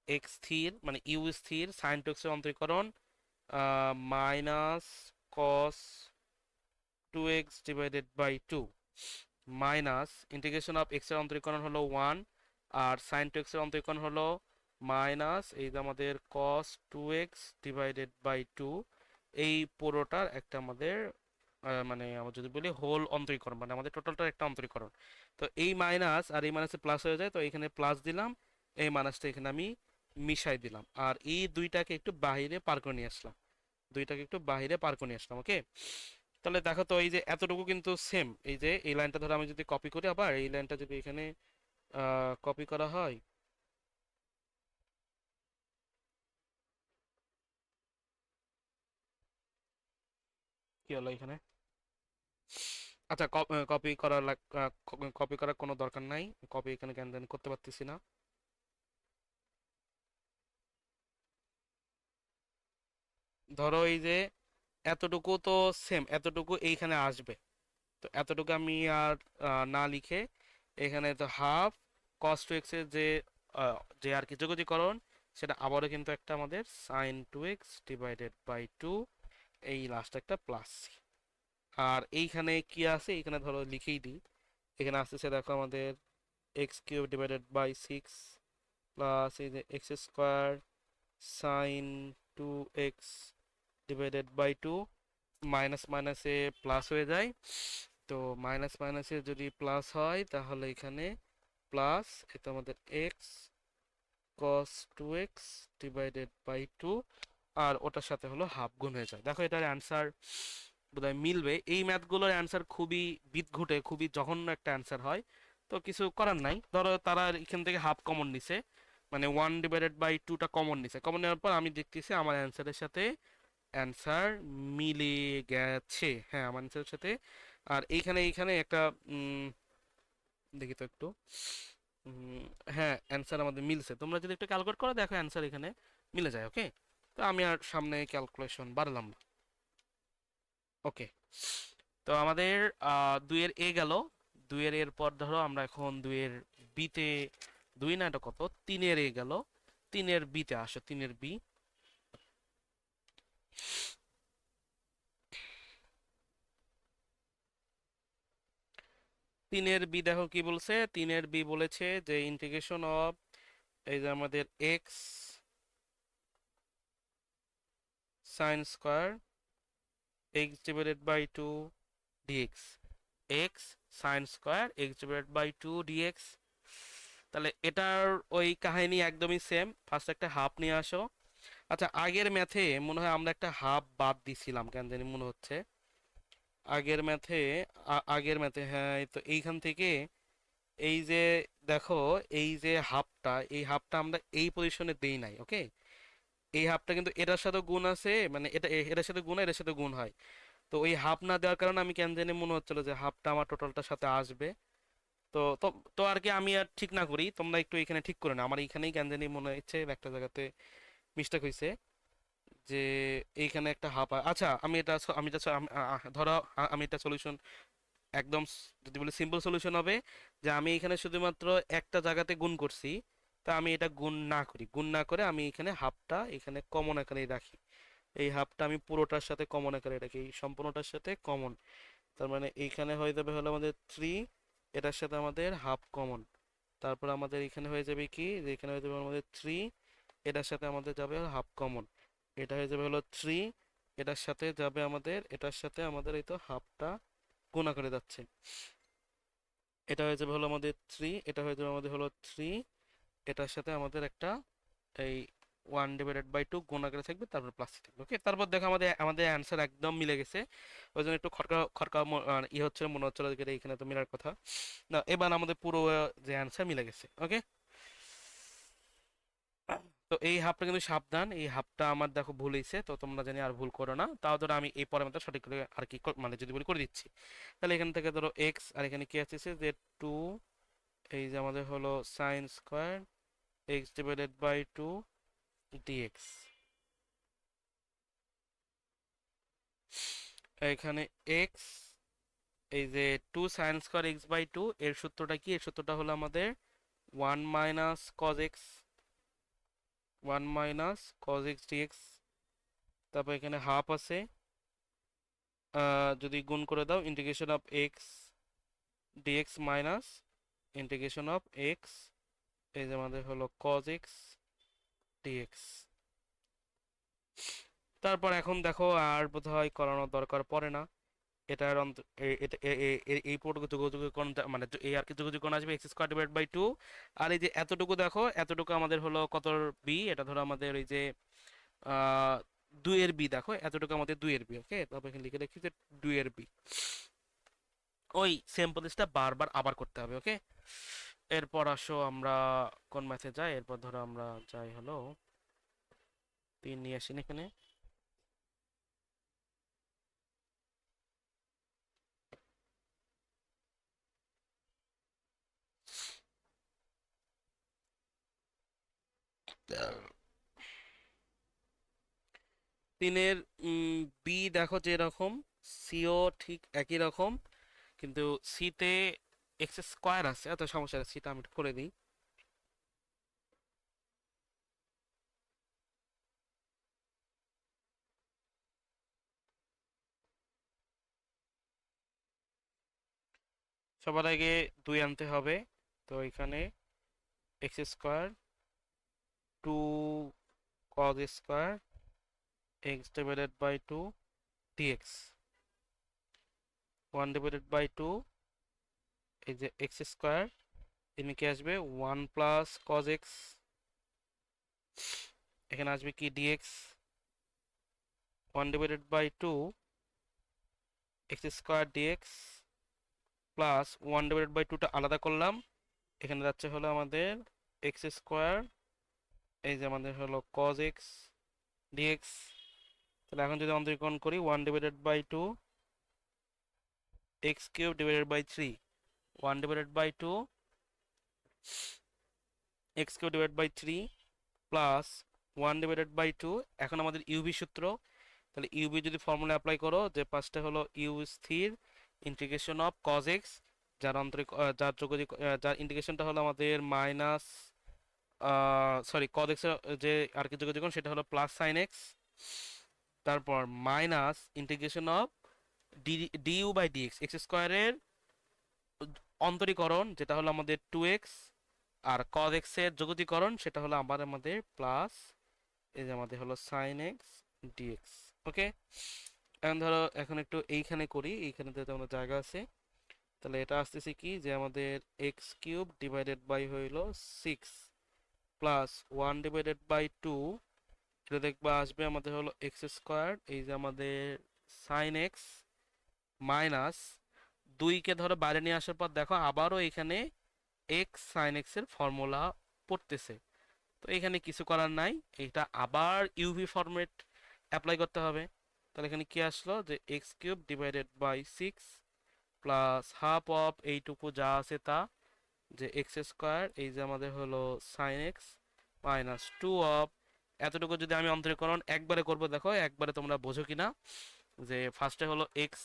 এক্স স্থির মানে ইউ স্থির, সাইন 2x এর অন্তরীকরণ minus cos 2x divided by 2 minus integration of x এর অন্তরীকরণ হলো 1, আর সাইন 2x এর অন্তরীকরণ হলো মাইনাস এই যে আমাদের cos 2x ডিভাইডেড বাই 2। এই পুরোটার একটা আমাদের মানে আমরা যদি বলি হোল অন্তরীকরণ, মানে আমাদের টোটালটার একটা অন্তরীকরণ। তো এই মাইনাস আর এই মাইনাসে প্লাস হয়ে যায়, তো এখানে প্লাস দিলাম, এই মাইনাসটা এখানে আমি মিশাই দিলাম, আর এই দুইটাকে একটু বাইরে পার করে নিয়ে আসলাম, দুইটাকে একটু বাইরে পার করে নিয়ে আসলাম। ওকে, তাহলে দেখো তো এই যে এতটুকু কিন্তু সেম, এই যে এই লাইনটা ধরো আমি যদি কপি করি, আবার এই লাইনটা যদি এখানে কপি করা হয়, কি হলো এখানে, আচ্ছা কপি করার কপি করার কোনো দরকার নাই, কপি এখানে কেন জানি করতে পারতেছি না। ধরো এই যে এতটুকু তো সেম, এতটুকু এইখানে আসবে, তো এতটুকু আমি আর না লিখে এখানে তো হাফ cos 2x এর যে যে আর কি যোগজীকরণ, সেটা আবারও কিন্তু একটা আমাদের sin 2x ডিভাইডেড বাই 2, এই লাস্ট একটা প্লাস। আর এইখানে কি আছে, এইখানে ধরো লিখেই দিই, এখানে আসতেছে দেখো আমাদের x cube divided by 6 plus এই যে x square sine 2x divided by 2, minus মাইনাসে প্লাস হয়ে যায়, তো মাইনাস মাইনাসে যদি প্লাস হয় তাহলে এখানে প্লাস এটা আমাদের x cos 2x divided by 2, আর ওটার সাথে হলো হাফ গুণ হয়ে যায়। দেখো এটার অ্যান্সার বোধহয় মিলবে। এই ম্যাথগুলোর অ্যান্সার খুবই বিদঘুটে, খুবই জঘন্য একটা অ্যান্সার হয়, তো কিছু করার নাই। ধরো তারা এখান থেকে হাফ কমন নিছে, মানে 1/2টা কমন নিছে, কমন নেওয়ার পর আমি দেখতেছি আমার অ্যান্সারের সাথে অ্যান্সার মিলে গেছে, হ্যাঁ আমার অ্যান্সারের সাথে। আর এইখানে এইখানে একটা দেখি তো একটু, উম, হ্যাঁ অ্যান্সার আমাদের মিলছে, তোমরা যদি একটু ক্যালকুলেট করো দেখো অ্যান্সার এখানে মিলে যায়। ওকে, তো আমি আর সামনে ক্যালকুলেশন বাড়ালাম না। ওকে, তো আমাদের দুইয়ের এ গেল, দুইয়ের এর পর ধরো আমরা এখন দুইয়ের বিতে, দুই না এটা কত, তিনের এ গেল, তিনের বিতে আসো, তিনের বি। তিনের বি দেখো কি বলছে, তিনের বি বলেছে যে ইন্টিগ্রেশন অফ এই যে আমাদের x sine square x divided by 2 dx, x sine square x divided by 2 dx. তাহলে এটার ওই কাহিনী একদমই সেম, ফার্স্ট একটা হাফ নিয়ে আসো। আচ্ছা আগের ম্যাথে মনে হয় আমরা একটা হাফ বাদ দিছিলাম কেন জানি মনে হচ্ছে, আগের ম্যাথে হ্যাঁ, এই তো এইখান থেকে এই যে দেখো, এই যে হাফটা, এই হাফটা আমরা এই পজিশনে দেই নাই, ওকে। এই হাফটা কিন্তু এটার সাথে গুণ আছে, মানে এটার সাথে গুণ হয়, এটার সাথে গুণ হয়। তো ওই হাফ না দেওয়ার কারণে আমি কেন জানি মনে হচ্ছিল যে হাফটা আমার টোটালটার সাথে আসবে। তো তো তো আর কি, আমি আর ঠিক না করি, তোমরা একটু এখানে ঠিক করে না, আমার এইখানেই কেন জানি মনে হচ্ছে একটা জায়গাতে মিস্টেক হয়েছে। যে এইখানে একটা হাফ, আচ্ছা আমি এটা আমি এটা ধরো আমি এটা সলিউশন একদম যদি বলি সিম্পল সলিউশন হবে যে আমি এখানে শুধুমাত্র একটা জায়গাতে গুণ করছি। তা আমি এটা গুণ না করে আমি এখানে হাফটা এখানে কমন আকারে রাখি। এই হাফটা আমি পুরোটার সাথে কমন আকারে রাখি, এই সম্পূর্ণটার সাথে কমন। তার মানে এইখানে হয়ে যাবে হলো আমাদের 3, এটার সাথে আমাদের হাফ কমন। তারপর আমাদের এখানে হয়ে যাবে কি, যে এখানে হয়ে যাবে আমাদের 3, এটার সাথে আমাদের যাবে হাফ কমন। এটা হয়ে যাবে হলো 3, এটার সাথে আমাদের এই তো হাফটা গুণ আকারে যাচ্ছে। এটা হয়ে যাবে হলো আমাদের 3, এটা হয়ে যাবে আমাদের হলো 3, এটার সাথে আমাদের একটা এই 1/2 গুণ আকারে থাকবে, তারপর প্লাস থাকবে, ওকে। তারপর দেখো আমাদের আমাদের অ্যান্সার একদম মিলে গেছে। ওই জন্য একটু খটকা খটকা হচ্ছিল, মনে হচ্ছিল যে এখানে তো মিলার কথা না। এবার আমাদের পুরো যে অ্যান্সার মিলে গেছে, ওকে। তো এই হাফটা কিন্তু সাবধান, এই হাফটা আমার দেখো ভুল হয়েছে, তো তোমরা জানি আর ভুল করো না। তাও ধরো আমি এই পরের মতো সঠিক করে আর কি মানে যদি বলি করে দিচ্ছি। তাহলে এখান থেকে ধরো এক্স, আর এখানে কি আছে যে 2, এই যে আমাদের হলো সাইন স্কোয়ার x/2 dx। এখানে এক্স, এই যে 2 sin² x/2, এর সূত্রটা কি, এর সূত্রটা হলো আমাদের 1 minus cos x, 1 - cos x dx। তারপর এখানে হাফ আছে, যদি গুণ করে দাও integration of x dx minus integration of x, এই যে আমাদের হলো কজ এক্স ডিএক্স। তারপর এখন দেখো আর বোধহয় করানোর দরকার পড়ে না। এটার এই পুরোটুকু যোগাযোগকরণ, মানে এই আর কি যোগাযোগকরণ আসবে x² / 2। আর এই যে এতটুকু দেখো, এতটুকু আমাদের হলো কত বি, এটা ধরো আমাদের ওই যে আহ 2 এর বি, দেখো এতটুকু আমাদের 2 এর বি, ওকে। তারপর এখানে লিখে রাখি যে 2 এর বি। ওই সেম প্রসেসটা বারবার আবার করতে হবে, ওকে। এরপর আসো আমরা কোন ম্যাথে যাই, এরপর ধরো আমরা যাই হলো 3 নিয়ে আসি না এখানে। তিনের বি দেখো যেরকম, সিও ঠিক একই রকম, কিন্তু সিতে এক্স স্কোয়ার আছে, এত সমস্যা নেই, সিটা আমি একটু করে দিই। সবার আগে 2 আনতে হবে। তো এখানে x² 2 cos² x/2 dx, 1/2, এই যে x², এখানে কি আসবে 1 প্লাস কজ এক্স, এখানে আসবে কি ডিএক্স, 1/2 x² ডিএক্স প্লাস 1/2টা আলাদা করলাম, এখানে যাচ্ছে হলো আমাদের x², এই যে আমাদের হলো কজ এক্স ডিএক্স। তাহলে এখন যদি অন্তরীকরণ করি 1/2 x³ / 3, 1/2 x³ / 3 প্লাস 1/2। এখন আমাদের ইউভি সূত্র, তাহলে ইউভি যদি ফর্মুলা অ্যাপ্লাই করো, যে পাঁচটা হলো ইউ স্থির ইন্টিগ্রেশন অফ কজ এক্স, যার যার ইন্টিগ্রেশনটা হলো আমাদের মাইনাস, সরি কজ এক্স যে আর কি যোগজীকরণ সেটা হলো প্লাস সাইন এক্স, তারপর মাইনাস ইন্টিগ্রেশন অফ ডিইউ/ডিএক্স, x² অন্তরীকরণ যেটা হলো আমাদের 2x, আর cos x এর যোগজীকরণ সেটা হলো আবার আমাদের প্লাস, এই যে আমাদের হলো sin x dx, ওকে। এখন ধরো এখন একটু এইখানে করি, এইখানে তো আমাদের জায়গা আছে। তাহলে এটা আসতেছে কি, যে আমাদের x³ হইলো 6 প্লাস 1/2, এটা দেখবা আসবে আমাদের হলো x², এই যে আমাদের sin x মাইনাস 2কে ধরো বাইরে নিয়ে আসার পর দেখো আবারও এখানে এক্স সাইন এক্স এর ফর্মুলা পড়তেছে। তো এখানে কিছু করার নাই, এটা আবার ইউভি ফরম্যাট অ্যাপ্লাই করতে হবে। তাহলে এখানে কি আসলো যে x cube divided by 6 plus half of এইটুকু যা আছে তা, যে এক্স স্কোয়ার এই যে আমাদের হলো সাইন এক্স মাইনাস 2 অফ এতটুকু। যদি আমি অন্তরীকরণ একবারে করব, দেখো একবারে তোমরা বোঝো কিনা, যে ফার্স্টে হলো এক্স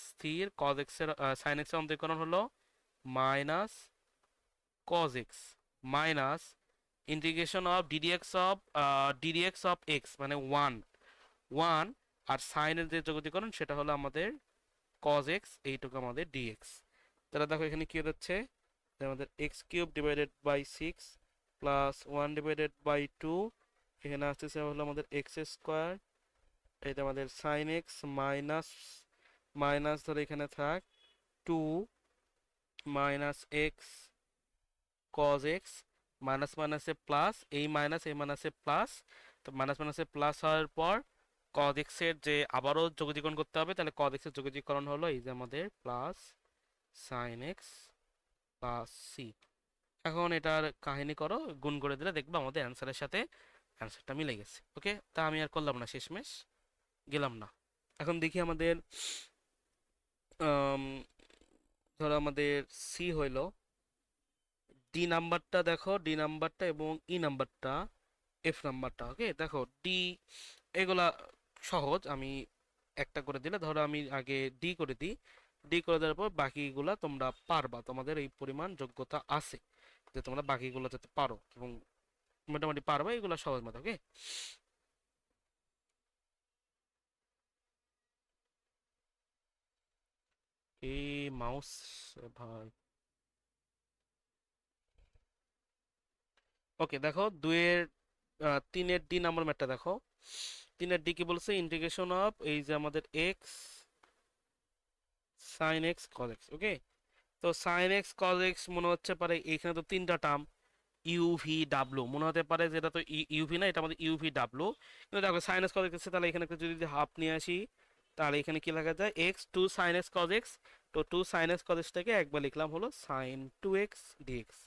স্থির কজ এক্স এর সাইন এক্স এর অন্তরীকরণ হলো minus cause x minus integration of ddx of x মানে ওয়ান ওয়ান, আর সাইনের যে যোগতীকরণ সেটা হলো আমাদের কজ এক্স, এইটুকু আমাদের ডিএক্স। তাহলে দেখো এখানে কি হচ্ছে, আমাদের x cube divided by 6 plus 1 divided by 2, এখানে আসতেছে হলো আমাদের এক্স স্কোয়ার, এটা আমাদের সাইন এক্স মাইনাস মাইনাস ধরে এখানে থাক 2 minus x cos x, minus মাইনাসে প্লাস, এই মাইনাসে প্লাস, তো মাইনাস মাইনাসে প্লাস হওয়ার পর কজ এক্স এর যে আবারও যোগজীকরণ করতে হবে, তাহলে কজ এক্স এর যোগজীকরণ হলো এই যে আমাদের plus sine x plus C. এখন এটার কাহিনী করো, গুণ করে দিলে দেখবে আমাদের অ্যান্সারের সাথে অ্যান্সারটা মিলে গেছে। ওকে, তা আমি আর করলাম না, শেষমেশ গেলাম না। এখন দেখি আমাদের আম, ধরো আমাদের সি হইলো, ডি নাম্বারটা দেখো, ডি নাম্বারটা এবং ই নাম্বারটা, এফ নাম্বারটা। ওকে দেখো ডি এগুলা সহজ, আমি একটা করে দিলে, ধরো আমি আগে ডি করে দিই, ডি করে দেওয়ার পর বাকিগুলা তোমরা পারবা, তোমাদের এই পরিমাণ যোগ্যতা আছে যে তোমরা বাকিগুলো যাতে পারো, এবং মোটামুটি পারবা, এগুলো সহজ মতো। ওকে, এই মাউস ভাই। ওকে দেখো দুইয়ের 3-এর ডি নাম্বার ম্যাটটা দেখো, 3-এর ডি কি বলছে, ইন্টিগ্রেশন অফ এই যে আমাদের x sine x cos x. Okay, তো সাইন এক্স কজ এক্স মনে হচ্ছে পারে, এইখানে তো তিনটা টার্ম ইউভি ডাব্লু মনে হতে পারে, যেটা তো ইউভি না, এটা আমাদের ইউভি ডাব্লু। কিন্তু দেখো সাইন এক্স কজ এক্স, তাহলে এখানে একটা যদি হাফ নিয়ে আসি, তাহলে এখানে কি লেখা যায়, x two sine x cos x. তো টু সাইন এক্স কজ এক্সটাকে একবার লিখলাম হলো সাইন 2x ডিএক্স।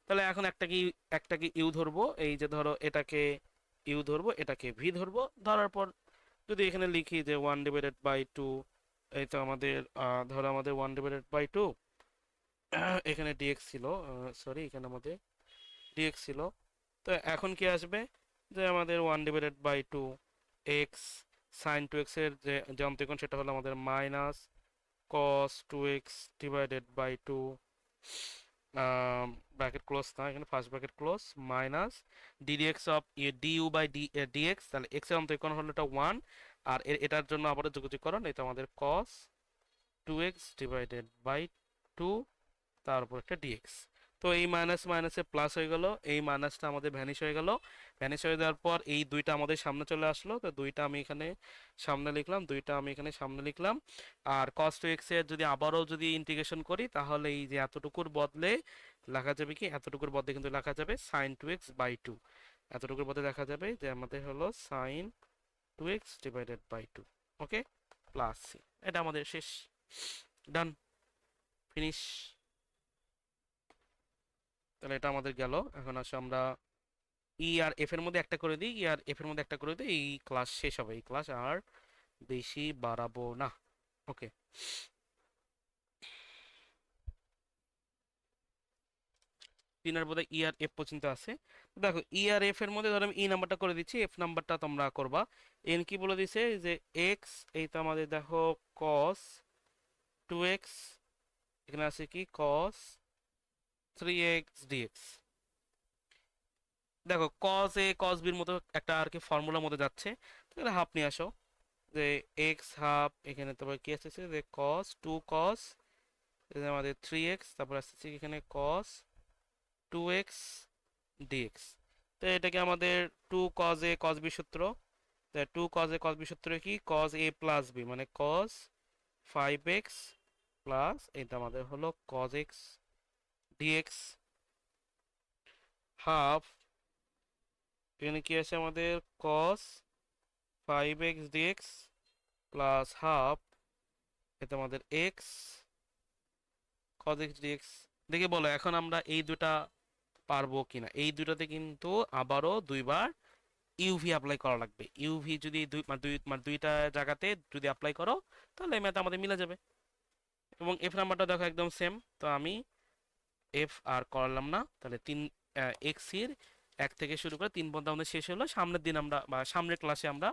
তাহলে এখন একটাকে ইউ ধরবো, এই যে ধরো এটাকে ইউ ধরবো, এটাকে ভি ধরবো, ধরার পর যদি এখানে লিখি যে 1/2, এই তো আমাদের ধরো আমাদের 1/2 এখানে ডিএক্স ছিল, সরি এখানে আমাদের ডিএক্স ছিল। তো এখন কি আসবে, যে আমাদের 1/2 এক্স সাইন 2x এর যে অন্তরীকরণ সেটা হলো আমাদের minus cos 2x divided by 2, bracket close না, এখানে first bracket close, minus ddx of du by dx, তাহলে এক্স এর অন্তরীকরণ হলো এটা 1, আর এটার জন্য আবার যোগজীকরণ, এটা আমাদের কস 2x ডিভাইডেড বাই 2, তারপর একটা ডিএক্স। তো এই মাইনাস মাইনাসে প্লাস হয়ে গেল, এই মাইনাসটা আমাদের ভ্যানিশ হয়ে গেল, ভ্যানিশ হয়ে যাওয়ার পর এই দুইটা আমাদের সামনে চলে আসলো, তো দুইটা আমি এখানে সামনে লিখলাম, দুইটা আমি এখানে সামনে লিখলাম। আর cos 2x এর যদি আবারও যদি ইন্টিগ্রেশন করি, তাহলে এই যে এতটুকুর বদলে লেখা যাবে কি, এতটুকুর বদলে কিন্তু লেখা যাবে সাইন 2x বাই 2, এতটুকুর বদলে দেখা যাবে যে আমাদের হলো sine 2x divided by 2। Okay, plus C, এটা আমাদের শেষ, ডান, ফিনিশ। তাহলে এটা আমাদের গেল। এখন আসো আমরা ই আর এফ এর মধ্যে একটা করে দিই, ই আর এফ এর মধ্যে একটা করে দিই, এই ক্লাস শেষ হবে, এই ক্লাস আর বেশি বাড়াবো না। ওকে, তিনের বোধহয় ই আর এফ পর্যন্ত আছে। তো দেখো ই আর এফ এর মধ্যে ধরো আমি ই নাম্বারটা করে দিচ্ছি, এফ নাম্বারটা তোমরা করবা। এন কি বলে দিছে যে এক্স, এই তো আমাদের দেখো কস 2x, এখানে আছে কি কস 3x ডিএক্স। দেখো কস এ কস বির মতো একটা আর কি ফর্মুলার মধ্যে যাচ্ছে, তাহলে হাফ নিয়ে আসো, যে এক্স হাফ, এখানে তারপর কি আসতেছে যে কস 2 কস আমাদের 3x, তারপর আসতেছে এখানে কস 2x ডিএক্স। তো এটাকে আমাদের 2 cos a cos b সূত্র, তো 2 cos a cos b সূত্র কি, cos a প্লাস b মানে cos 5x প্লাস এটা আমাদের হলো cos x ডিএক্স হাফ, এখানে কি আছে আমাদের cos 5x dx plus half এতে আমাদের এক্স cos x dx। দেখে বলো এখন আমরা এই দুটা পারবো কিনা। এই দুটাতে কিন্তু আবারও দুইবার ইউভি অ্যাপ্লাই করা লাগবে। ইউভি যদি দুইটা জায়গাতে যদি অ্যাপ্লাই করো তাহলে এই ম্যাথ আমাদের মিলে যাবে। এবং এফ নাম্বারটা দেখো একদম সেম, তো আমি এফ আর করলাম না, তাহলে তিন এক্স এর এক থেকে শুরু করে তিন পর্যন্ত আমাদের শেষ হলো। সামনের দিন আমরা বা সামনের ক্লাসে আমরা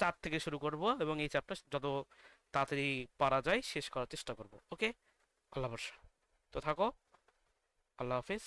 চার থেকে শুরু করব এবং এই চ্যাপ্টার যত তাড়াতাড়ি পারা যায় শেষ করার চেষ্টা করব। ওকে, আল্লাহ ভরসা। তো থাকো, আল্লাহ হাফিজ।